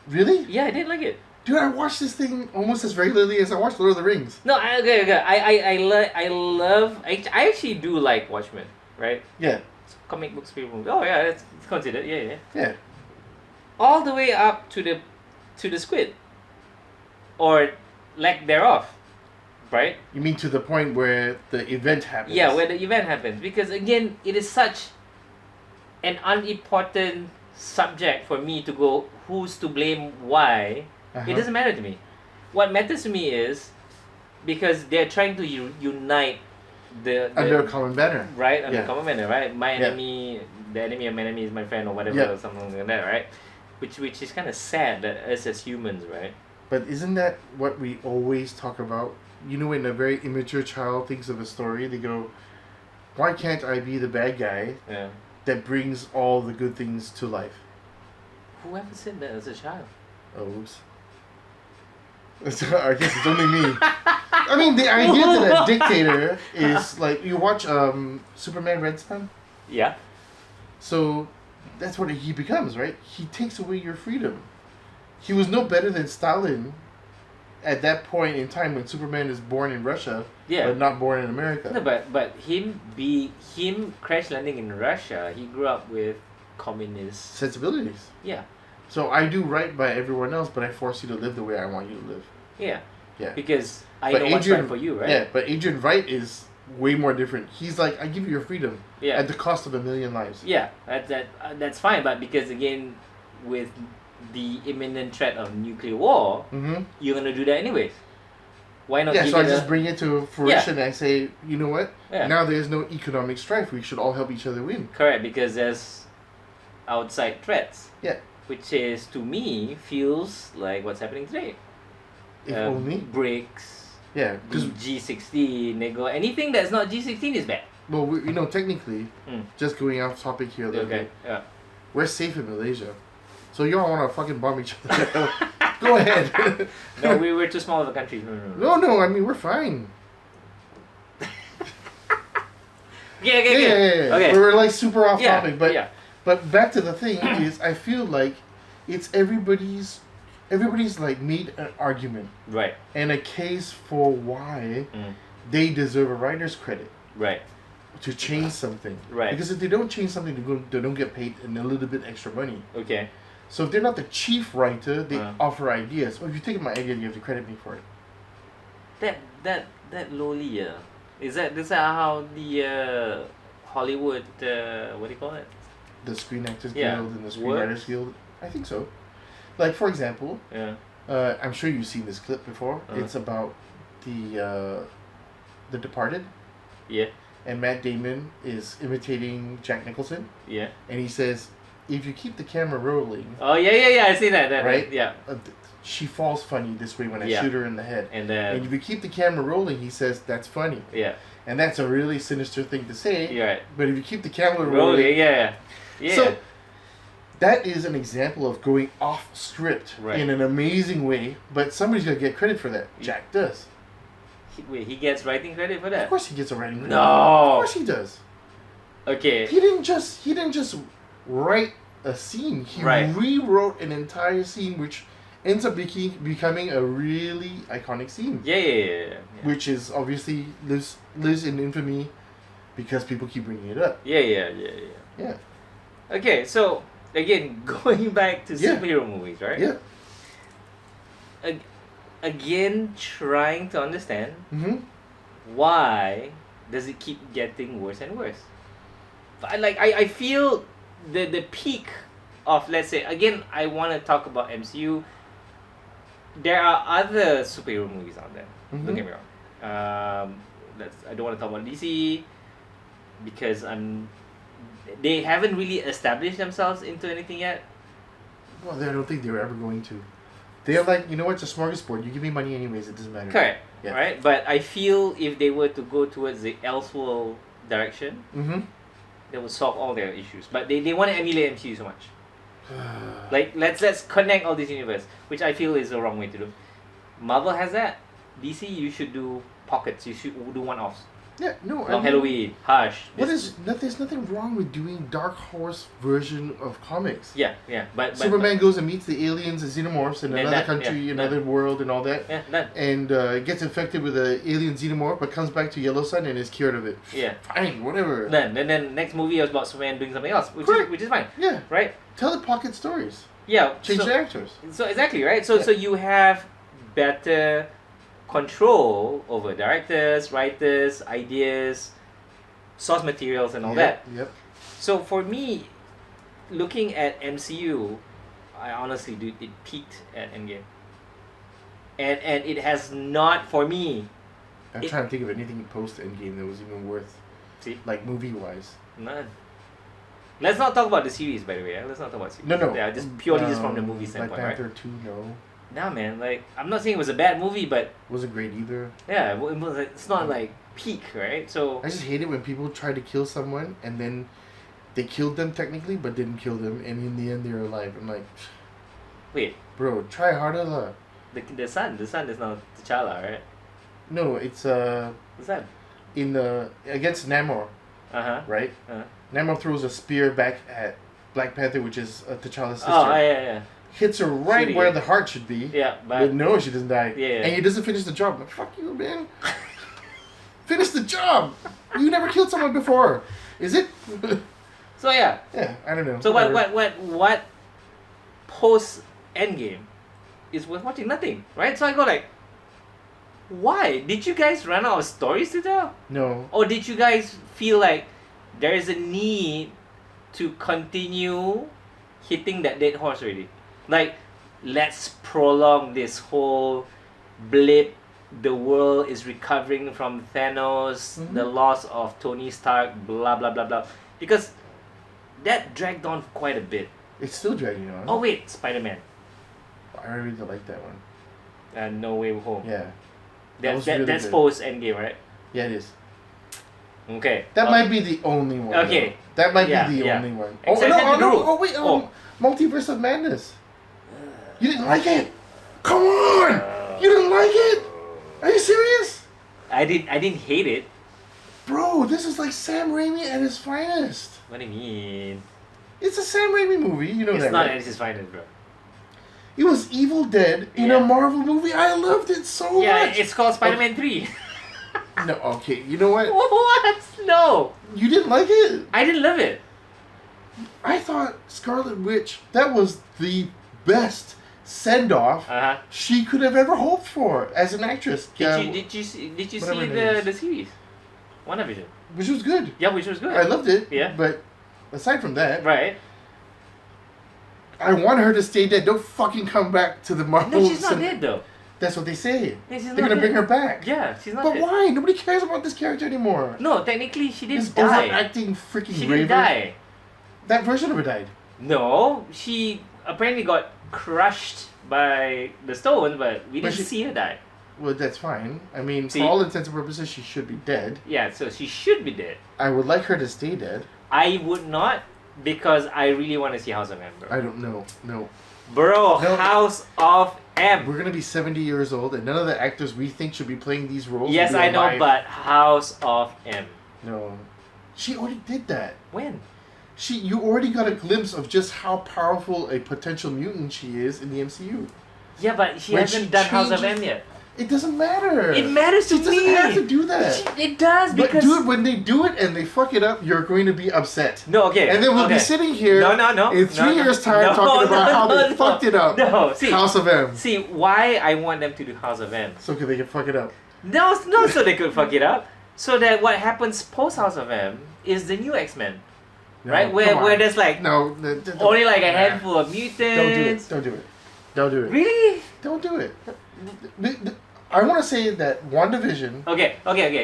Really? Yeah, I didn't like it. Dude, I watch this thing almost as regularly as I watch Lord of the Rings. No, okay. I actually do like Watchmen, right? Yeah. Comic books people. Oh yeah, it's considered. Yeah. Yeah. All the way up to the squid. Or lack thereof. Right? You mean to the point where the event happens? Yeah, where the event happens. Because again, it is such an unimportant subject for me to go, who's to blame, why. It doesn't matter to me. What matters to me is because they're trying to unite the under a common banner. Right? Under a common banner, right? My enemy, the enemy of my enemy is my friend, or whatever, or something like that, right? Which is kind of sad that us as humans, right? But isn't that what we always talk about? You know, when a very immature child thinks of a story, they go, why can't I be the bad guy that brings all the good things to life? Whoever said that as a child? Oh, oops. I guess it's only me. I mean, the idea that a dictator is like, you watch Superman Red Son? Yeah. So that's what he becomes, right? He takes away your freedom. He was no better than Stalin at that point in time when Superman is born in Russia, but not born in America. No, but him crash landing in Russia, he grew up with communist sensibilities. Yeah. So I do right by everyone else, but I force you to live the way I want you to live. Yeah. Yeah. Because I know what's right for you, right? Yeah, but Adrian Wright is way more different. He's like, I give you your freedom at the cost of 1 million lives. Yeah, that's fine, but because again, with the imminent threat of nuclear war, you're gonna do that anyways. Why not? Yeah, so I just bring it to fruition and I say, you know what? Yeah. Now there's no economic strife. We should all help each other win. Correct, because there's outside threats. Yeah. Which is, to me, feels like what's happening today. If only. BRICS, Yeah, because G16, anything that's not G16 is bad. well, technically, just going off topic here a little bit, Yeah. we're safe in Malaysia, so you all want to fucking bomb each other. Go ahead. No, we're too small of a country. No. No. I mean, we're fine. Okay. Okay. We're like super off Yeah, topic, but yeah. but back to the thing is, I feel like it's everybody's like made an argument Right. and a case for why they deserve a writer's credit Right. to change something. Right. Because if they don't change something, they don't get paid and a little bit extra money. Okay. So if they're not the chief writer, they offer ideas. Well, if you take my idea, you have to credit me for it. That lowly, is that how the Hollywood what do you call it? The Screen Actors Yeah. Guild and the Works? Screenwriters Guild. I think so. Like, for example, Yeah. I'm sure you've seen this clip before. It's about the Departed, Yeah. and Matt Damon is imitating Jack Nicholson, Yeah. and he says, "If you keep the camera rolling, Oh yeah. I see that. Right? Yeah. She falls funny this way when I Yeah. shoot her in the head." And And if you keep the camera rolling, he says, "That's funny." yeah. And that's a really sinister thing to say. You're right. But if you keep the camera Rolling. rolling, Yeah. So that is an example of going off script Right. in an amazing way. But somebody's gonna get credit for that. Jack does. He gets writing credit for Of that. course, he gets a writing credit. No. Of course, he does. Okay. He didn't just write a scene. He Right. rewrote an entire scene, which ends up becoming a really iconic scene. Yeah. Which is obviously lives in infamy because people keep bringing it up. Yeah. Yeah. Okay, so again, going back to Yeah. superhero movies, right? Yeah. Again, trying to understand Mm-hmm. why does it keep getting worse and worse. I feel the peak of, let's say, again, I want to talk about MCU. There are other superhero movies out there. Mhm. Don't get me wrong. I don't want to talk about DC because they haven't really established themselves into anything yet. Well, I don't think they were ever going to. They're like, you know what? It's a smorgasbord. You give me money anyways. It doesn't matter. Correct. Yeah. Right? But I feel if they were to go towards the Elseworld direction, Mm-hmm. they would solve all their issues. But they want to emulate MCU so much. Like let's connect all this universe, which I feel is the wrong way to do. Marvel has that. DC, you should do pockets. You should do one-offs. Yeah, no. Long Halloween, Hush. There's nothing wrong with doing Dark Horse version of comics. Yeah, but Superman goes and meets the aliens and xenomorphs in Yeah, another that- country, yeah, another world, and all that. yeah, done. And gets infected with an alien xenomorph, but comes back to Yellow Sun and is cured of it. Yeah. Fine, whatever. Then next movie was about Superman doing something else, Correct. which is fine, Yeah. right? Tell the pocket stories. Yeah. Change so, the actors. So exactly, right? So Yeah. so you have better control over directors, writers, ideas, source materials, and all that. Yep. So for me, looking at MCU, I honestly do it peaked at Endgame. And it has not, for me, I'm It- trying to think of anything post Endgame that was even worth, see, like movie wise. none. Let's not talk about the series, by the way. Let's not talk about series. No. Yeah, just purely just from the movie Black standpoint, right? Panther 2, no. Nah, man. Like, I'm not saying it was a bad movie, but Wasn't great either. yeah, it's not like peak, right? So I just hate it when people try to kill someone and then they killed them technically, but didn't kill them, and in the end they're alive. I'm like, wait, bro, try harder, lah. the son is not T'Challa, right? No, it's The son. in the against Namor, Uh-huh. right? Uh-huh. Namor throws a spear back at Black Panther, which is T'Challa's sister. Oh, yeah. Hits her right Shooting where it. the heart should be. Yeah, But but no, she doesn't die. Yeah. And he doesn't finish the job. Like, fuck you, man. Finish the job. You never killed someone before. Is it? so yeah. Yeah, I don't know. So Whatever. what post Endgame is worth watching? Nothing, right? So I go like, why did you guys run out of stories to tell, No. or did you guys feel like there is a need to continue hitting that dead horse already? Like, let's prolong this whole blip. The world is recovering from Thanos, Mhm. the loss of Tony Stark, blah blah blah blah. Because that dragged on quite a bit. It's still dragging on. Oh wait, Spider-Man. I really like that one. No Way Home. Yeah. was That's really that's good. post Endgame, right? Yeah, it is. Okay. That might be the only one. Okay. Though. That might Yeah, be the yeah. only one. Except no, the oh, no, Groot. oh, wait, Oh. Multiverse of Madness. You didn't like it? Come on! You didn't like it? Are you serious? I didn't hate it. Bro, this is like Sam Raimi at his finest. What do you mean? It's a Sam Raimi movie, you know It's that, not right? at his finest, bro. It was Evil Dead in Yeah. a Marvel movie. I loved it so Yeah, much. it's called Spider-Man 3. No, okay, you know what? What? No. You didn't like it? I didn't love it. I thought Scarlet Witch, that was the best send-off Uh-huh. she could have ever hoped for as an actress. Did you see whatever her name the series? WandaVision. Which was good. Yeah, which was good. I loved it. Yeah. But aside from that, Right. I want her to stay dead. Don't fucking come back to the Marvel. No, she's not dead though. That's what they say. Yeah, she's They're not gonna dead. bring her back. Yeah, she's not But dead. why? Nobody cares about this character anymore. No, technically she This didn't die. overacting freaking She Raven. didn't die. That version of her died. No, she apparently got crushed by the stone, but we But didn't she- see her die. Well, that's fine. I mean, See? for all intents and purposes, she should be dead. Yeah, so she should be dead. I would like her to stay dead. I would not, because I really want to see House of M, bro. I don't know. No. Bro, No. House of M. We're gonna be 70 years old, and none of the actors we think should be playing these roles. Yes, will be I know, alive. but House of M. No. She already did that. When? You already got a glimpse of just how powerful a potential mutant she is in the MCU. Yeah, but she When hasn't she done House of changes- M yet. It doesn't matter. It matters to She me. doesn't have to do that. It does But because. dude, when they do it and they fuck it up, you're going to be upset. No, okay. And then we'll okay. be sitting here No. in 3 years' time No, talking about how they no. fucked it up. No, see. House of M. See, why I want them to do House of M. So they can fuck it up. No, so they could fuck it up. So that what happens post House of M is the new X-Men. No, Right? come Where on. there's like No. only like a Nah. handful of mutants. Don't do it. Don't do it. Really? Don't do it. I want to say that WandaVision. Okay.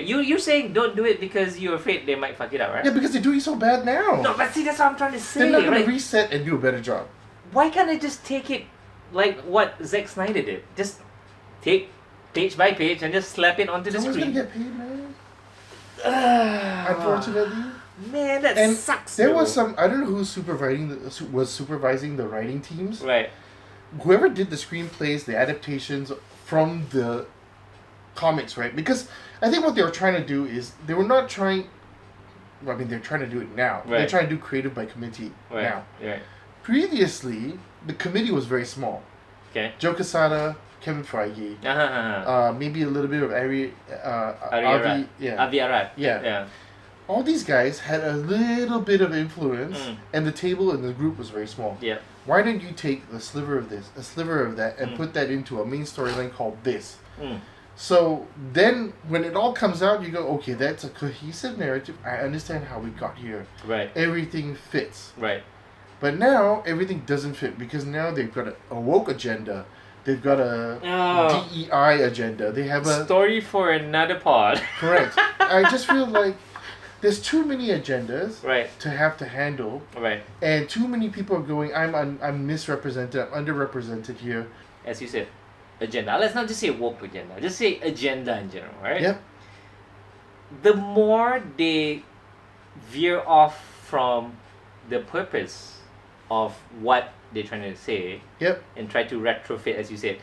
You're saying don't do it because you're afraid they might fuck it up, right? Yeah, because they're doing so bad now. No, but see, that's what I'm trying to say, They're not going right? to reset and do a better job. Why can't I just take it like what Zack Snyder did? Just take page by page and just slap it onto the Someone's screen. going to get paid, man. Unfortunately. Man, that And sucks. there though. was some. I don't know who's supervising the writing teams. Right. Whoever did the screenplays, the adaptations from the comics, right? Because I think what they were trying to do is they were not trying. Well, I mean, they're trying to do it now. They're Right. trying to do creative by committee Right. now. Right. Previously, the committee was very small. Okay. Joe Quesada, Kevin Feige, maybe a little bit of Avi, Arad. yeah. Avi Arad. Yeah. Yeah. All these guys had a little bit of influence, and the table and the group was very small. Yeah. Why don't you take a sliver of this, a sliver of that, and Mm. put that into a main storyline called this? Mm. So then, when it all comes out, you go, okay, that's a cohesive narrative. I understand how we got here. Right. Everything fits. Right. But now everything doesn't fit because now they've got a woke agenda. They've got a Oh. DEI agenda. They have a Story for another pod. correct. I just feel like there's too many agendas Right. to have to handle, Right. and too many people are going. I'm misrepresented. I'm underrepresented here. As you said, agenda. Let's not just say woke agenda. Just say agenda in general, right? Yep. The more they veer off from the purpose of what they're trying to say Yep. and try to retrofit, as you said,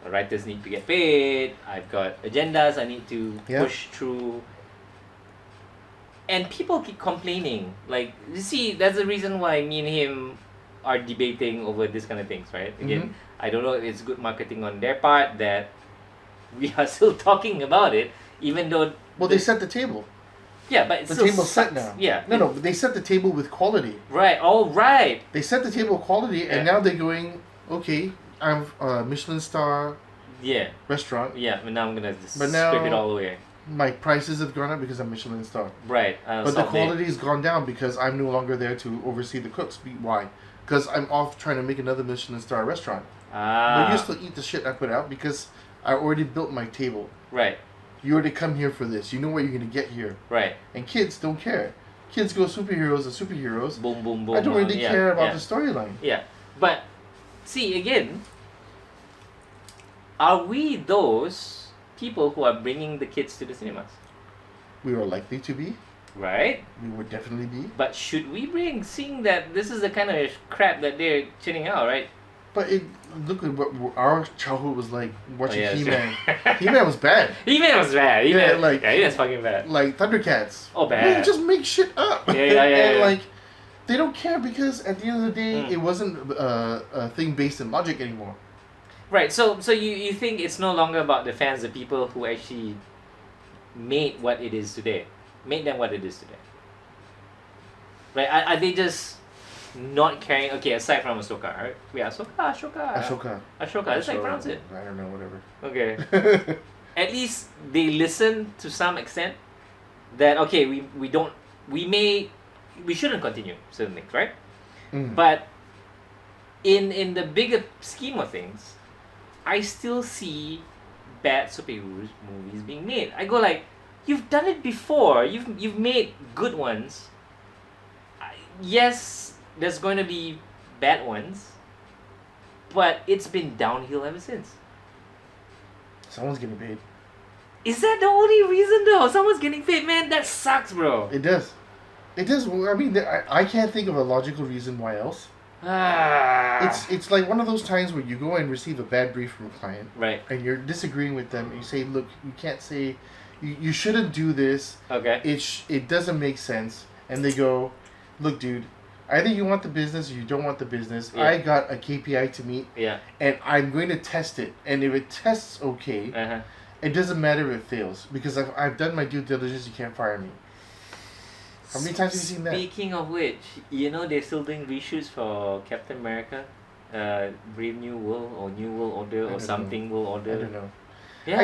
writers need to get paid, I've got agendas I need to Yeah. push through. And people keep complaining. Like, you see, that's the reason why me and him are debating over this kind of things, right? Again, Mhm. I don't know if it's good marketing on their part that we are still talking about it, even though... Well, they set the table. Yeah, but it's The still table's set sucks. now. Yeah. No. They set the table with quality. Right, all right. They set the table with quality, Yeah. and now they're going. Okay, I'm a Michelin star Yeah, restaurant. yeah, but now I'm gonna just But scrape it now- all away. My prices have gone up because I'm Michelin star. Right. But the quality has gone down because I'm no longer there to oversee the cooks. Why? Because I'm off trying to make another Michelin star restaurant. But you still eat the shit I put out because I already built my table. Right, You already come here for this. You know what you're going to get here. right. And kids don't care. Kids go superheroes and superheroes. Boom, boom, boom. I don't really yeah, care about yeah. the storyline. Yeah, but see again, are we those people who are bringing the kids to the cinemas, We were likely to be. right? We would definitely be. But should we bring, seeing that this is the kind of crap that they're churning out, right? But look at what our childhood was like watching Oh, yeah, He-Man. sure. He-Man was bad. He-Man was bad. He-Man, like- yeah, He-Man's fucking bad. Like Thundercats. Oh, bad. They just make shit up. Yeah, yeah, yeah, and yeah. like, they don't care because at the end of the day, it wasn't a thing based in logic anymore. Right. So you think it's no longer about the fans, the people who actually made what it is today, made them what it is today. Right? Are they just not caring? Okay, aside from Ahsoka, right? Yeah, Ashoka. That's how you pronounce it. I don't know, whatever. Okay. At least they listen to some extent. That okay, we shouldn't continue certain things, right? But in the bigger scheme of things, I still see bad superhero movies being made. I go like, you've done it before. You've made good ones. Yes, there's going to be bad ones, but it's been downhill ever since. Someone's getting paid. Is that the only reason though? Someone's getting paid, man. That sucks, bro. It does. It does. I mean, I can't think of a logical reason why else. It's like one of those times where you go and receive a bad brief from a client, right, and you're disagreeing with them, and you say, look, you can't say, you shouldn't do this. Okay. It doesn't make sense. And they go, look, dude, either you want the business or you don't want the business. Yeah. I got a KPI to meet, Yeah. and I'm going to test it. And if it tests okay, it doesn't matter if it fails because I've done my due diligence. You can't fire me. How many times have you seen that? Speaking of which, you know they're still doing reshoots for Captain America, Brave New World or New World Order or something World Order. I don't know. Yeah.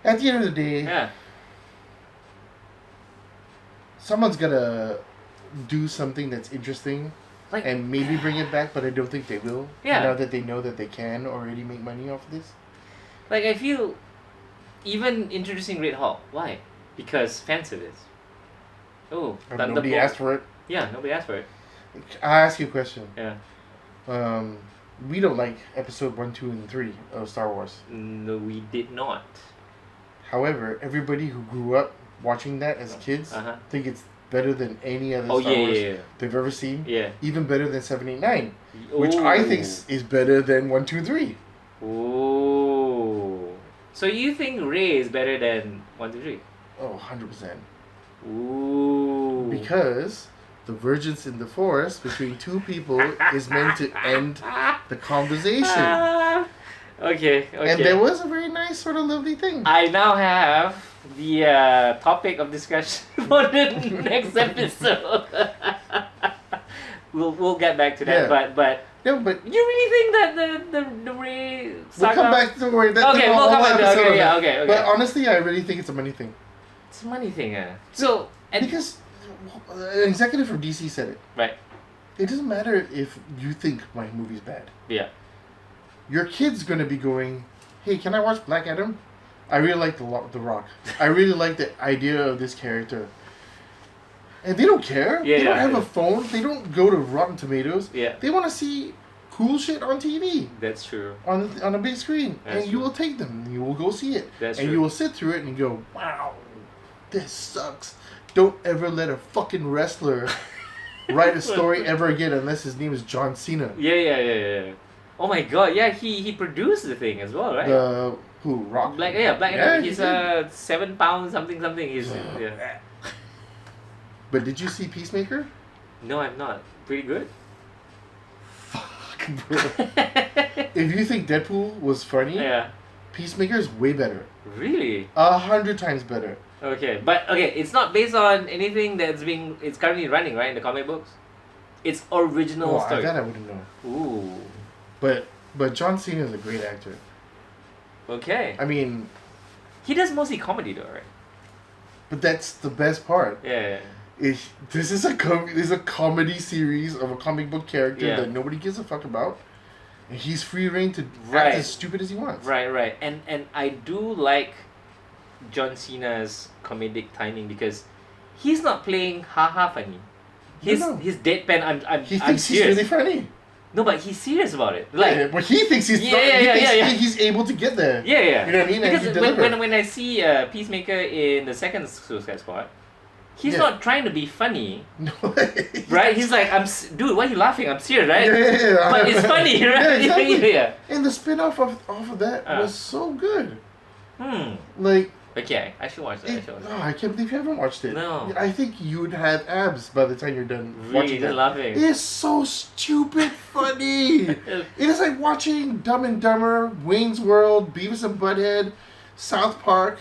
At the end of the day, Yeah. someone's gotta do something that's interesting Like, and maybe bring it back, but I don't think they will. Yeah. Now that they know that they can already make money off of this. like I feel, even introducing Red Hawk, why? Because fan service. Oh, Nobody asked for it. Yeah, nobody asked for it. I'll ask you a question. Yeah. We don't like episode 1, 2, and 3 of Star Wars. No, we did not. However, everybody who grew up watching that as kids think it's better than any other Star Wars they've ever seen. Yeah. Even better than 7, 8, 9. Which I think is better than 1, 2, 3. Oh. So you think Rey is better than 1, 2, 3? Oh, 100%. Ooh. Because the Virgins in the Forest between two people is meant to end the conversation. Okay. And there was a very nice sort of lovely thing. I now have the topic of discussion for the next episode. We'll get back to that, but No, but you really think that the Rey saga? we'll come back to where that. Okay, we'll come back to okay, yeah, okay. But honestly, I really think it's a money thing. It's a money thing, So because an executive from DC said it. Right. It doesn't matter if you think my movie's bad. Yeah. Your kid's gonna be going, hey, can I watch Black Adam? I really like the Rock. I really like the idea of this character. And they don't care. Yeah, they don't yeah, have yeah. a phone. They don't go to Rotten Tomatoes. Yeah. They want to see cool shit on TV. That's true. On a big screen. That's and you true. will take them. You will go see it. That's and true. you will sit through it and go, wow, this sucks. Don't ever let a fucking wrestler write a story ever again unless his name is John Cena. Yeah. Oh my god, yeah, he produced the thing as well, right? Who? Rock? Black Yeah, Adam. he He's did. 7 pounds something. He's yeah. But did you see Peacemaker? No, I'm not. Pretty good. Fuck, bro. If you think Deadpool was funny, Yeah. Peacemaker is way better. Really? 100 times better. Okay, but it's not based on anything it's currently running, right, in the comic books? It's original Oh, story. that I wouldn't know. Ooh. But John Cena is a great actor. Okay. I mean, He does mostly comedy though, right? but that's the best part. Yeah. This is a comedy series of a comic book character Yeah. that nobody gives a fuck about, and he's free reign to Right. act as stupid as he wants. Right. And I do like John Cena's comedic timing because he's not playing haha funny. He's deadpan. I'm He I'm thinks he's serious. really funny. No, but he's serious about it. Like Yeah, but he thinks he's Yeah, not, yeah, he yeah, thinks yeah. he's able to get there. yeah. You know what I mean? And he Because delivered. when I see Peacemaker in the second Suicide Squad, he's Yeah. not trying to be funny, No. right? He's like, dude, why are you laughing? I'm serious, right? Yeah. But it's funny, right? Yeah, exactly. yeah. And the spin-off off of that was so good. Like, Okay, I should watch that. I can't believe you haven't watched it. No. I think you would have abs by the time you're done watching Really it. laughing. It's so stupid funny. It is like watching Dumb and Dumber, Wayne's World, Beavis and Butthead, South Park.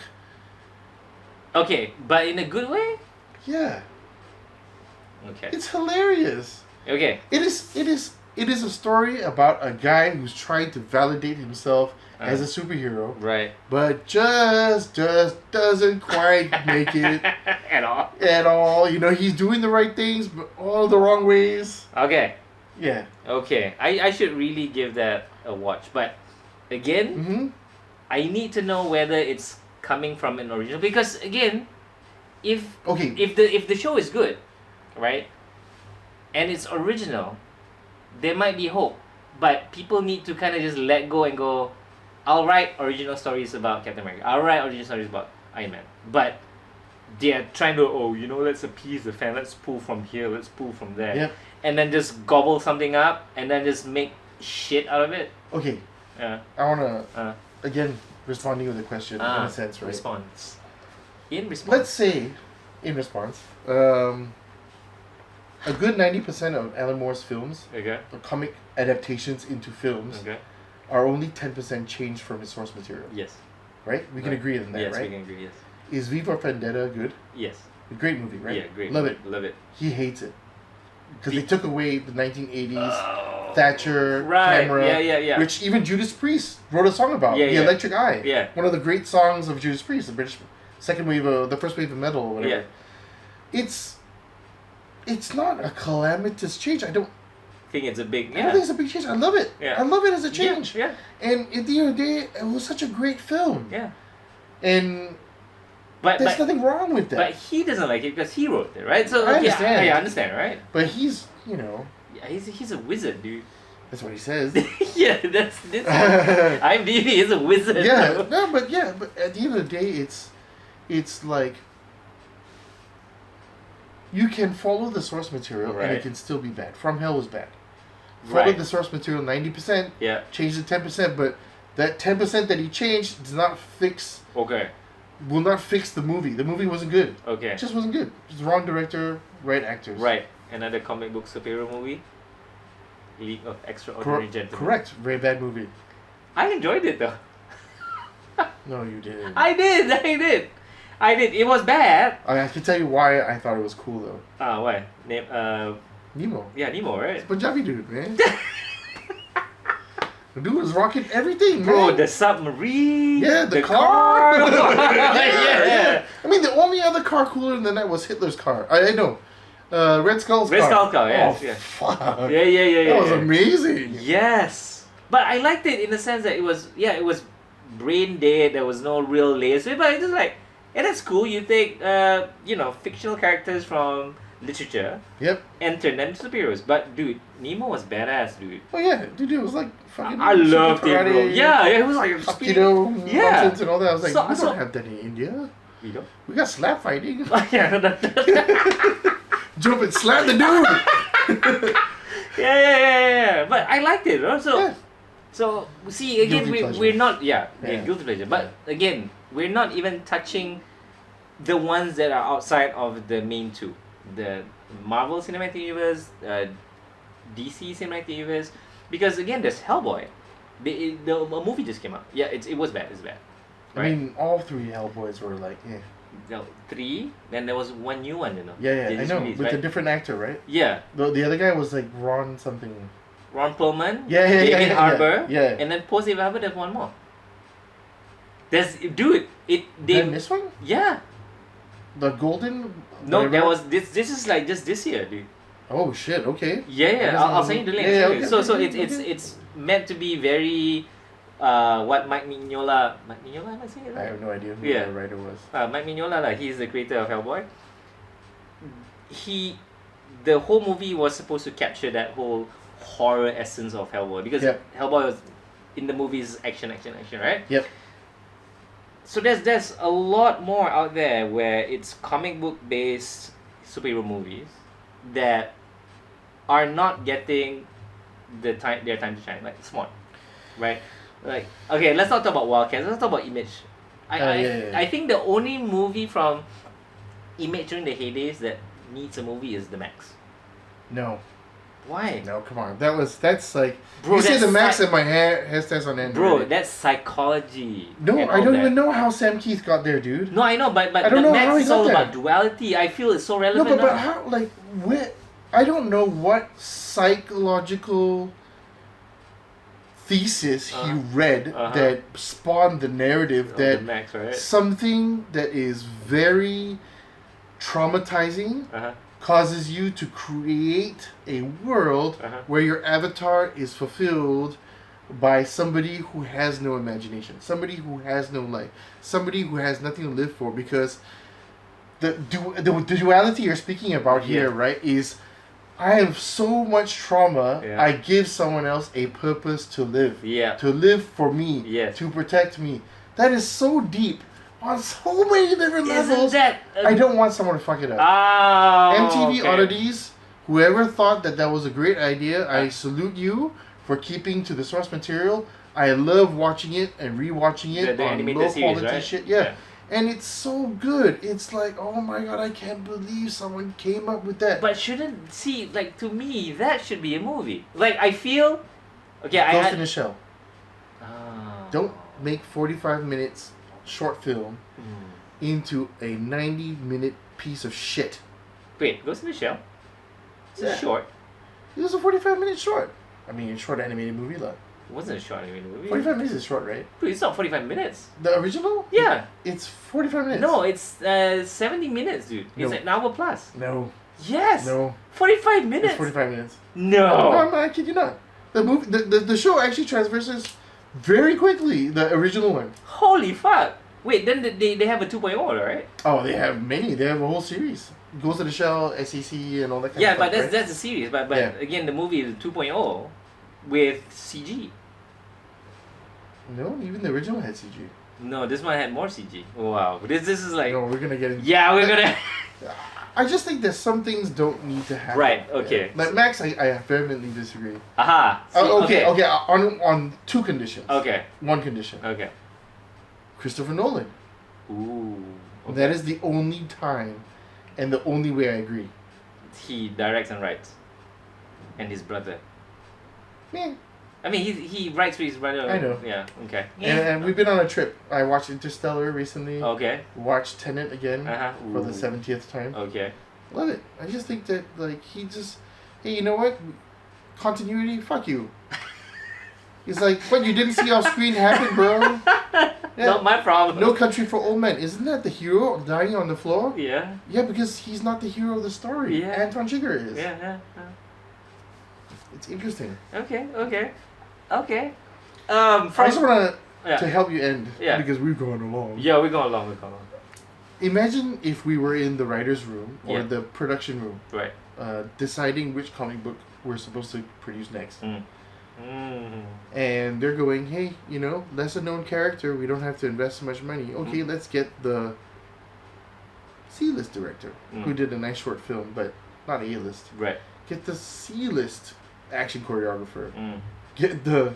Okay, but in a good way? Yeah, Okay. it's hilarious. Okay. It is a story about a guy who's trying to validate himself as a superhero, Right. but just doesn't quite make it At all. at all. You know, he's doing the right things, but all the wrong ways. Okay. Yeah. Okay. I should really give that a watch. But again, Mm-hmm. I need to know whether it's coming from an original, because again, if Okay. if the show is good, right, and it's original, there might be hope. But people need to kind of just let go and go, I'll write original stories about Captain America. I'll write original stories about Iron Man. But they're trying to, let's appease the fan. Let's pull from here. Let's pull from there. Yep. And then just gobble something up and then just make shit out of it. Okay. Yeah. I wanna Uh, again responding with a question in a sense, right? Response. In response. Let's say, in response, a good 90% of Alan Moore's films, Okay. or comic adaptations into films, Okay. are only 10% changed from his source material. Yes. Right? We can Right. agree on that, Yes, right? we can agree. Yes. Is V for Vendetta good? Yes. A great movie, right? Yeah. Great. Love it. Love it. He hates it. Because they took away the 1980s Oh, Thatcher right. camera, Yeah. which even Judas Priest wrote a song about. Yeah, The yeah. Electric Eye. Yeah. One of the great songs of Judas Priest, the British second wave of the first wave of metal or whatever. Yeah. It's not a calamitous change. I don't think it's a big. I don't think it's a big change. I love it. Yeah. I love it as a change. Yeah. And at the end of the day, it was such a great film. Yeah. And But there's nothing wrong with that. But he doesn't like it because he wrote it, right? So I understand. Yeah, I understand, right? But he's, you know, Yeah, he's a wizard, dude. that's what he says. Yeah, that's IMDb is a wizard. But at the end of the day, it's like you can follow the source material and Right. it can still be bad. From Hell was bad. Follow Right. the source material 90%, Yeah. change the 10%, but that 10% that he changed does not will not fix the movie. The movie wasn't good. Okay. It just wasn't good. It was the wrong director, right actors. Right. Another comic book superhero movie. League of Extraordinary Gentlemen. Correct. Very bad movie. I enjoyed it though. No, you didn't. I did. It was bad. I can tell you why I thought it was cool though. Why? Name Nemo. yeah, Nemo, right? It's Punjabi dude, man. The dude was rocking everything, Bro, man. the submarine. Yeah, the car. yeah. I mean, the only other car cooler than that was Hitler's car. I know. Red Skull's car. Red Skull car, yes, Oh, yeah. fuck. Yeah. That was amazing. Yes. But I liked it in the sense that it was brain dead, there was no real layers to it, but it's just like, yeah, that's cool. You take fictional characters from literature Yep. and turn them into superheroes. But dude, Nemo was badass, dude. Oh yeah, dude, it was like fucking. I loved it, super bro. karate, Yeah, it was like Aikido Yeah. nonsense and all that. I was like, So- we so- don't have that in India. You know? We got slap fighting. yeah, Jump and slap the dude. yeah. But I liked it, bro. So Yeah. So see again, Guilty pleasure. we're not Yeah. guilty pleasure. But again, we're not even touching the ones that are outside of the main two, the Marvel Cinematic Universe, DC Cinematic Universe, because again, there's Hellboy. A movie just came out. Yeah, it was bad. It's bad. I Right? mean, all three Hellboys were like, yeah. No, 3. Then there was one new one. Yeah, They I just know, released, with right? a different actor, right? Yeah, The other guy was like Ron something. Ron Perlman. Yeah, David yeah. Harbour. Yeah. And then post David Harbour, there's one more. There's they Then this one, yeah. the golden. No, whatever? there was this. This is like just this year, dude. Oh shit! Okay. Yeah. I'll send you the link. Yeah, I'll send you. okay, So okay, it's okay. it's meant to be very, what Mike Mignola. Mike Mignola, am I saying it I right? have no idea who Yeah. the writer was. Mike Mignola, he's the creator of Hellboy. the whole movie was supposed to capture that whole horror essence of Hellboy, because Yep. Hellboy was in the movies action, right? Yep. So there's a lot more out there where it's comic book based superhero movies that are not getting their time to shine, like Smart, right? Like, okay, let's not talk about Wildcats. Let's talk about Image. I think the only movie from Image during the heydays that needs a movie is The Max. No. Why? No, come on. That's like... Bro, you say that's the Max and my hair stands on end. Bro, already. that's psychology. No, and I all don't that. even know how Sam Keith got there, dude. No, I know, but I don't The know how Max he is got all there. about duality. I feel it's so No, relevant but now. how, like, where... I don't know what psychological thesis he read that spawned the narrative The that Max, right? something that is very traumatizing causes you to create a world where your avatar is fulfilled by somebody who has no imagination, somebody who has no life, somebody who has nothing to live for, because the duality you're speaking about here, right, is I have so much trauma, I give someone else a purpose to live. Yeah. To live for me. Yes. To protect me. That is so deep on so many different Isn't levels. that... I don't want someone to fuck it up. MTV okay. Oddities, whoever thought that was a great idea, I salute you for keeping to the source material. I love watching it and rewatching it The on animated low series, quality right? shit. Yeah. And it's so good. It's like, oh my god, I can't believe someone came up with that. But shouldn't... See, like, to me, that should be a movie. Like, I feel... Okay, Ghost in the Shell. Ah. Don't make 45 minutes short film into a 90-minute piece of shit. Wait, Ghost in the Shell? It's Yeah. short. It was a 45-minute short. I mean, short animated movie, like. It wasn't a short animated movie. 45 minutes is short, right? Wait, it's not 45 minutes. The original? Yeah. It's 45 minutes. No, it's 70 minutes, dude. It's No. an hour plus. No. Yes. No. 45 minutes. It's 45 minutes. No. No, I kid you not. The movie, the show actually transverses very quickly. The original one. Holy fuck. Wait, then they have a 2.0, right? Oh, they have many. They have a whole series. Ghost in the Shell, SEC, and all that kind Yeah, of stuff. but that's right? that's a series. But Yeah. again, the movie is 2.0 with CG. No, even the original had CG. No, this one had more CG. Wow. This is like... No, we're gonna get into. Yeah, we're gonna... I just think that some things don't need to happen. Right, okay. Yeah. Like Max, I vehemently disagree. Aha. See, Okay. On two conditions. Okay. One condition. Okay. Christopher Nolan. Ooh. Okay. That is the only time, and the only way I agree. He directs and writes. And his brother. Yeah. I mean, he writes with his brother. I know. Yeah, okay. And we've been on a trip. I watched Interstellar recently. Okay. Watched Tenet again for the Ooh. 70th time. Okay. Love it. I just think that, like, he just... Hey, you know what? Continuity? Fuck you. He's like, what, you didn't see off screen happen, bro? Yeah. Not my problem. No Country for Old Men. Isn't that the hero dying on the floor? Yeah. Yeah, because he's not the hero of the story. Yeah. Anton Chigurh is. Yeah. It's interesting. Okay. I just want Yeah. to help you end. Yeah. Because we've gone along. Yeah, we're going along. Imagine if we were in the writer's room or Yeah. the production room, Right. deciding which comic book we're supposed to produce next. Mm. And they're going, hey, you know, lesser known character, we don't have to invest so much money. Okay, let's get the C-list director who did a nice short film, but not A-list. Right. Get the C-list action choreographer. Mm. Get the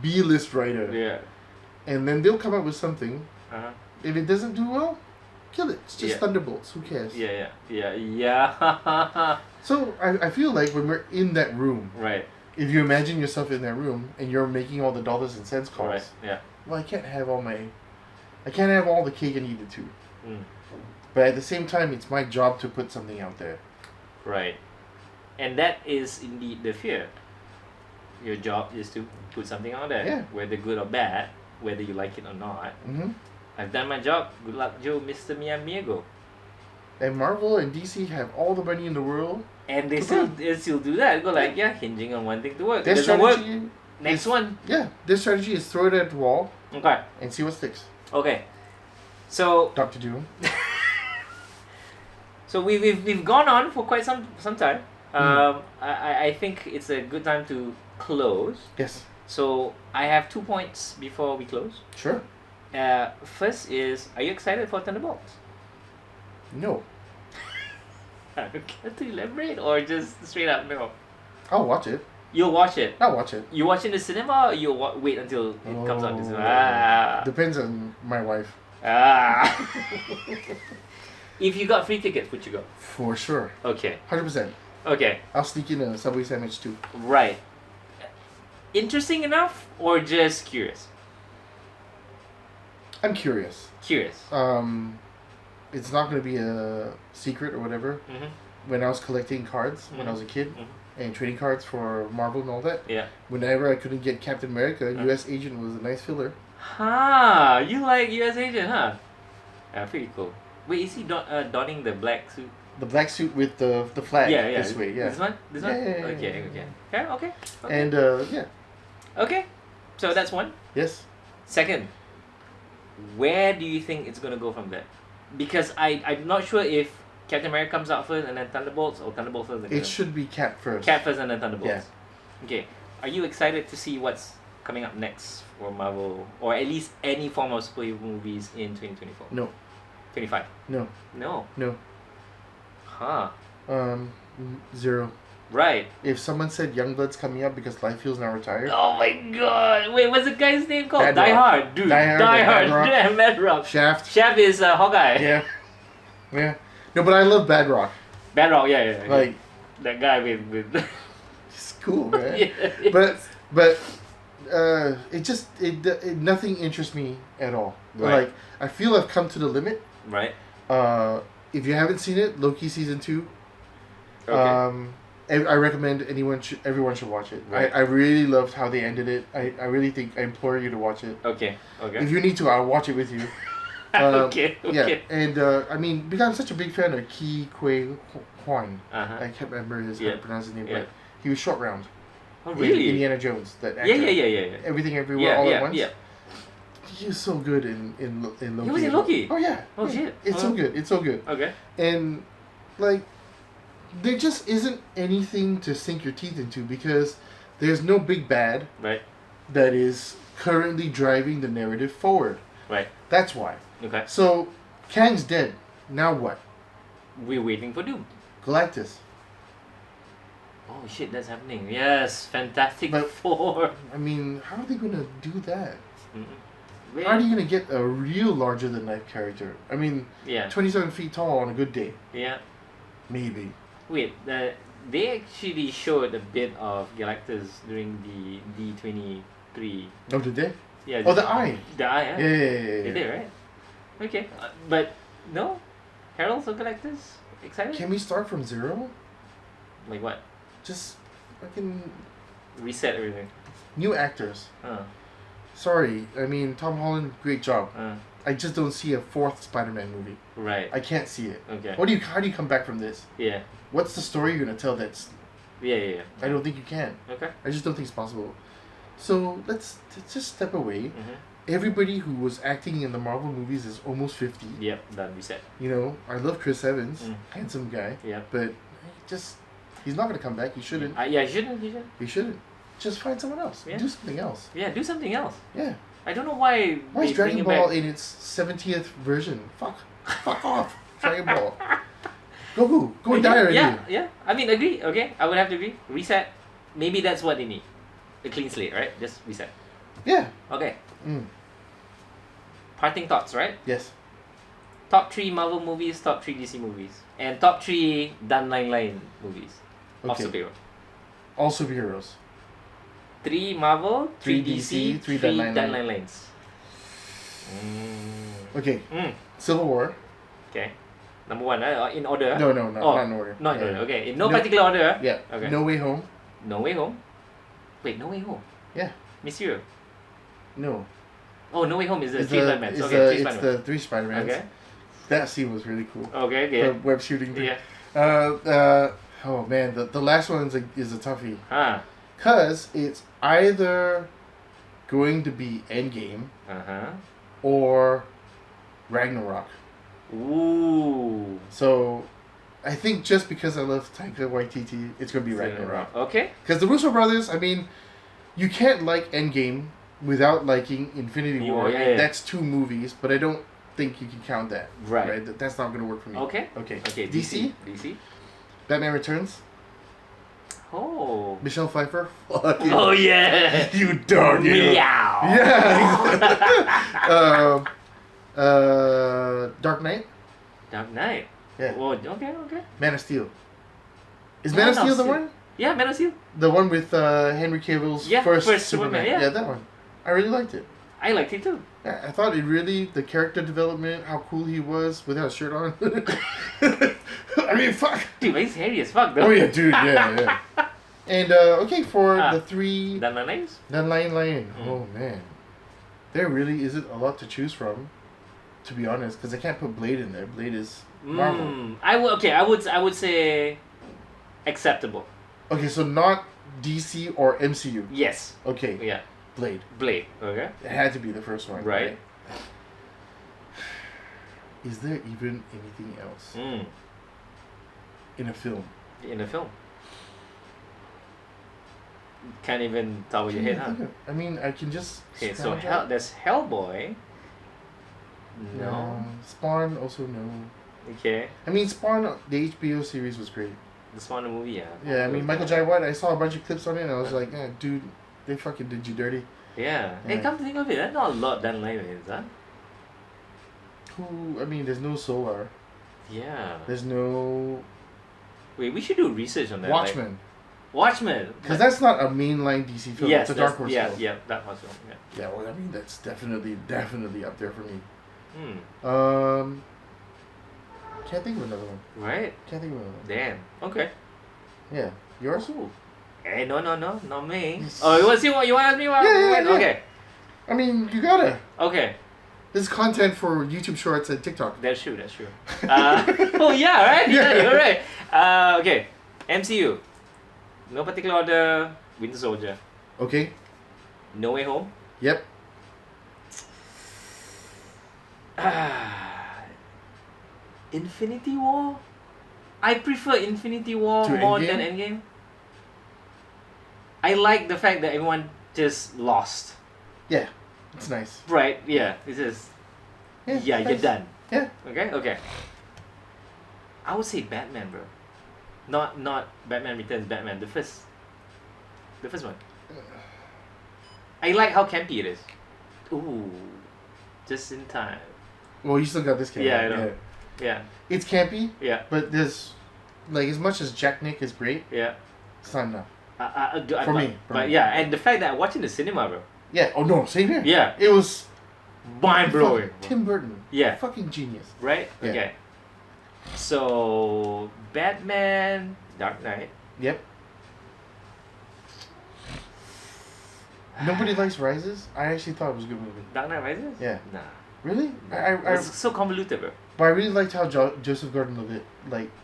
B-list writer. Yeah. And then they'll come up with something. Uh-huh. If it doesn't do well, kill it. It's just Yeah. Thunderbolts. Who cares? Yeah. So I feel like when we're in that room, Right. if you imagine yourself in that room and you're making all the dollars and cents calls, Right. Yeah. well, I can't have all the cake and eat it too. Mm. But at the same time, it's my job to put something out there. Right. And that is indeed the fear. Your job is to put something out there, Yeah. whether good or bad, whether you like it or not. Mm-hmm. I've done my job. Good luck, Joe, Mr. Miyamigo. And Marvel and DC have all the money in the world. And they Come still do that. Go like, yeah, hinging on one thing to work. Their It doesn't work. strategy, Next is- one. yeah, their strategy is throw it at the wall Okay. and see what sticks. Okay. So Doctor Doom. So we've gone on for quite some time. I think it's a good time to close. Yes. So I have 2 points before we close. Sure. First is, are you excited for Thunderbolts? No. Care to elaborate or just straight up no? I'll watch it. You'll watch it. I'll watch it. You watch in the cinema or you wait until it comes out in the cinema? Depends on my wife. If you got free tickets, would you go? For sure. Okay. 100%. Okay. I'll sneak in a Subway sandwich too. Right. Interesting enough or just curious? I'm curious. Curious. It's not going to be a secret or whatever. Mm-hmm. When I was collecting cards when I was a kid and trading cards for Marvel and all that, Yeah. whenever I couldn't get Captain America, U.S. Agent was a nice filler. You like U.S. Agent, huh? Pretty cool. Wait, is he donning the black suit? The black suit with the flag Yeah, yeah. this way, yeah. This one? This one? Yeah. Okay. And, yeah. Okay. So that's one. Yes. Second, where do you think it's gonna go from there? Because I'm not sure if Captain America comes out first and then Thunderbolts, or Thunderbolts first and then It should be Cap first. Cap first and then Thunderbolts. Yeah. Okay. Are you excited to see what's coming up next for Marvel, or at least any form of superhero movies in 2024? No. 25? No. No. No. Huh. 0. Right. If someone said Youngblood's coming up because Liefield's now retired, Oh my god. Wait, what's the guy's name called? Bad Die Rock. Hard, dude. Die Hard, Die Hard. Bad Rock. Yeah, Mad Rock. Shaft. Shaft is Hawkeye. Yeah. Yeah. No, but I love Bad Rock. Bad Rock, yeah. Like, that guy with it's cool, man. yeah. But it nothing interests me at all. Right. Like, I feel I've come to the limit. Right. If you haven't seen it, Loki season 2. Okay. I recommend everyone should watch it. Right. I really loved how they ended it. I really think I implore you to watch it. Okay. If you need to, I'll watch it with you. Okay. Yeah, and I mean, because I'm such a big fan of Ki Kui Kwan. Uh-huh. I can't remember how to pronounce his name, Yeah. but he was Short Round. Oh, in really? Indiana Jones, that actor. Yeah. Everything Everywhere All at Once. Yeah. He was so good in Loki. He was in Loki? Oh yeah. Oh, yeah. shit. It's so good. It's so good. Okay. And like, there just isn't anything to sink your teeth into because there's no big bad Right. that is currently driving the narrative forward. Right. That's why. Okay. So, Kang's dead. Now what? We're waiting for Doom. Galactus. Oh shit, that's happening. Yes, Fantastic But- Four. I mean, how are they gonna do that? Mm-mm. How are you gonna get a real larger than life character? I mean, Yeah. 27 feet tall on a good day, Yeah. maybe. Wait, they actually showed a bit of Galactus during the D23. Oh, did they? Yeah. Oh, the eye. The eye, huh? Yeah. They did, right? Okay. But, no? Heralds of Galactus? Excited? Can we start from 0? Like what? Just fucking Reset everything. new actors. Huh. Sorry, I mean Tom Holland, great job. Uh, I just don't see a 4th Spider-Man movie. right. I can't see it. Okay. How do you come back from this? Yeah. What's the story you're gonna tell? Yeah. I don't think you can. Okay. I just don't think it's possible. So let's just step away. Mm-hmm. Everybody who was acting in the Marvel movies is almost 50. Yep, done. Reset. You know, I love Chris Evans, Mm. handsome guy, Yep. but he's not gonna come back. He shouldn't. Yeah, you shouldn't. He shouldn't. Just find someone else. Yeah. Do something else. Yeah, do something else. Yeah. I don't know why. Why is they bring Dragon it Ball back. in its 70th version? Fuck off, Dragon Ball. Goku, go and die already. Yeah. I mean, agree. Okay, I would have to agree. Reset. Maybe that's what they need. A clean slate, right? Just reset. Yeah. Okay. Mm. Parting thoughts, right? Yes. Top 3 Marvel movies, top 3 DC movies, and top 3 Dan Line movies of Okay. superhero. All superheroes. 3 Marvel, 3 3 DC, DC, 3 3 Dan Dan Line Line. lines. Okay. Mm. Civil War. Okay. Number 1, in order. No, Oh, not in order. Not in Yeah. order. Okay, in no No- particular order. Yeah. Okay. No Way Home. No Way Home. Wait, No Way Home. Yeah. Mysterio. No. Oh, No Way Home is the It's 3 the, Spider-Mans. it's Okay, the, 3 it's Spider-Mans. the 3 Spider-Mans. Okay. That scene was really cool. Okay, The yeah. web shooting thing. Yeah. Oh man, the last one is a toughie. Ah. Cause it's either going to be Endgame Uh-huh. or Ragnarok. Ooh. So I think just because I love Taika Waititi, it's gonna be Ragnarok. Okay. Because the Russo brothers, I mean, you can't like Endgame without liking Infinity War. Yeah. That's 2 movies, but I don't think you can count that. Right. That's not gonna work for me. Okay. Okay. Okay. DC. DC. Batman Returns. Oh. Michelle Pfeiffer. Fuck you. Oh yeah. You dog. You. Meow. Yeah. Dark Knight. Dark Knight. Yeah. Oh, okay. Man of Steel. Is Man of Steel the one? Yeah, Man of Steel. The one with Henry Cavill's first Superman. Yeah, that one. I really liked it. I liked it too. Yeah, I thought it really, the character development, how cool he was without a shirt on. I mean, fuck. Dude, he's hairy as fuck though. Oh yeah, dude, yeah. And okay, for the 3 Done my names? That Lion. Oh man, there really isn't a lot to choose from, to be honest, because I can't put Blade in there. Blade is Marvel. I would say acceptable. Okay, so not DC or MCU. Yes. Okay. Yeah. Blade. Okay. It had to be the first one. Right. Is there even anything else in a film? In a film. Can't even top of your head, huh? I mean, I can just. Okay, so there's Hellboy. No. Spawn also no. Okay. I mean, Spawn, the HBO series was great. The Spawn movie, yeah. Yeah, I mean, Michael Jai White, I saw a bunch of clips on it and I was like, dude, they fucking did you dirty. Yeah. Hey, come to think of it, that's not a lot done like this, huh? I mean, there's no Solar. Yeah. There's no. Wait, we should do research on that. Watchmen. Watchmen. Because that's not a mainline DC film. Yes, it's a Dark Horse film. Yeah, Dark Horse film. Yeah. Yeah, well, I mean, that's definitely up there for me. Can't think of another one. Right. Can't think of another one. Damn. Okay. Yeah. Yours? Ooh. Hey, no, not me. Oh, you want to ask me what? Yeah. Okay. I mean, you gotta. Okay. This is content for YouTube Shorts and TikTok. That's true. Oh yeah, right. Yeah, you're right. Okay. MCU. No particular order. Winter Soldier. Okay. No Way Home. Yep. Infinity War. I prefer Infinity War To more Endgame? than Endgame. I like the fact that everyone just lost. Yeah. It's nice. Right? Yeah. It's just. Yeah, nice. you're done. Yeah. Okay. I would say Batman, bro. Not Batman Returns. Batman, the first one. I like how campy it is. Ooh, just in time. Well, you still got this camera. Yeah, I know. Yeah. It's campy. Yeah. But there's, like, as much as Jack Nick is great, Yeah. it's not enough. For me. But yeah, and the fact that I watched in the cinema, bro. Yeah. Oh no, same here. Yeah. It was Mind blowing. Tim Burton. Yeah. Fucking genius. Right? Yeah. Okay. So Batman, Dark Knight. Yep. Nobody likes Rises. I actually thought it was a good movie. Dark Knight Rises? Yeah. Nah. Really? It's so convoluted, bro. But I really liked how Joseph Gordon-Levitt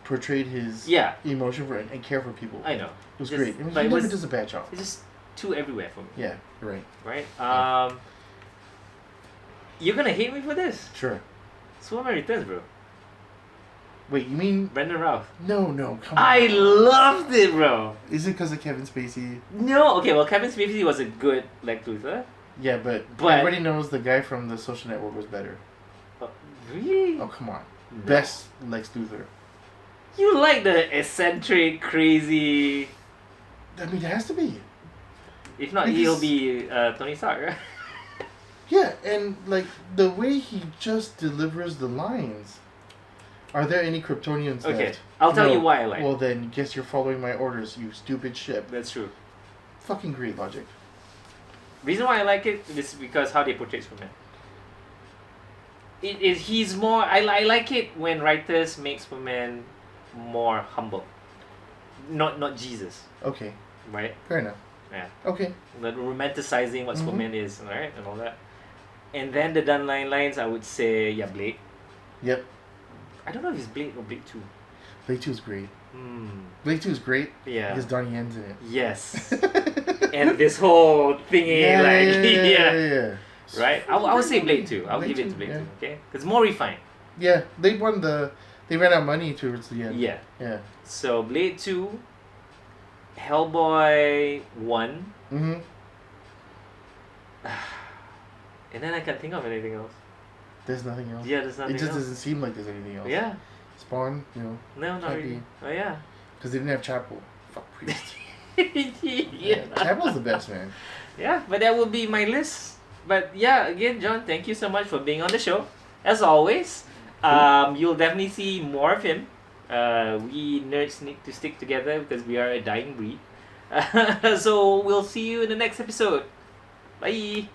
portrayed his emotion for and care for people. I know. It was great. I mean, but he it never was- does a bad job. It's just too everywhere for me. Yeah. Right. Right? You're gonna hate me for this. Sure. Superman Returns, bro. Wait, you mean? Brandon Routh. No, come on. I loved it, bro. Is it because of Kevin Spacey? No, okay, well, Kevin Spacey was a good Lex Luthor. Yeah, but But- everybody knows the guy from The Social Network was better. Really? Oh, come on. No. Best Lex Luthor. You like the eccentric, crazy. I mean, it has to be. If not, Because- he'll be Tony Stark, right? Yeah, and like the way he just delivers the lines. Are there any Kryptonians Okay, left? I'll tell No. you why I like. Well, then guess you're following my orders, you stupid ship. That's true. Fucking great logic. Reason why I like it is because how they portray Superman. He's more. I like it when writers make Superman more humble. Not Jesus, Okay, right? fair enough. Yeah. Okay. The romanticizing what Mhm. Superman is, right, and all that. And then the done lines, I would say, Blade. Yep. I don't know if it's Blade or Blade 2. Blade 2 is great. Hmm. Blade 2 is great Yeah. because Donnie Yen's in it. Yes. And this whole thingy, yeah. Right? I would say Blade 2. I'll Blade give it 2, to Blade yeah. 2, okay? Because it's more refined. Yeah, Blade 1, the They ran out of money towards the end. Yeah. Yeah. So Blade 2, Hellboy 1, Mm-hmm. and then I can't think of anything else. There's nothing else. Yeah, there's nothing It just else. doesn't seem like there's anything else. Yeah. Spawn, No, not Can't really. be. Oh yeah. because they didn't have Chapel. Fuck Priest. Yeah. Chapel's the best, man. Yeah, but that would be my list. But yeah, again, Jonn, thank you so much for being on the show. As always, you'll definitely see more of him. We nerds need to stick together because we are a dying breed. So we'll see you in the next episode. Bye.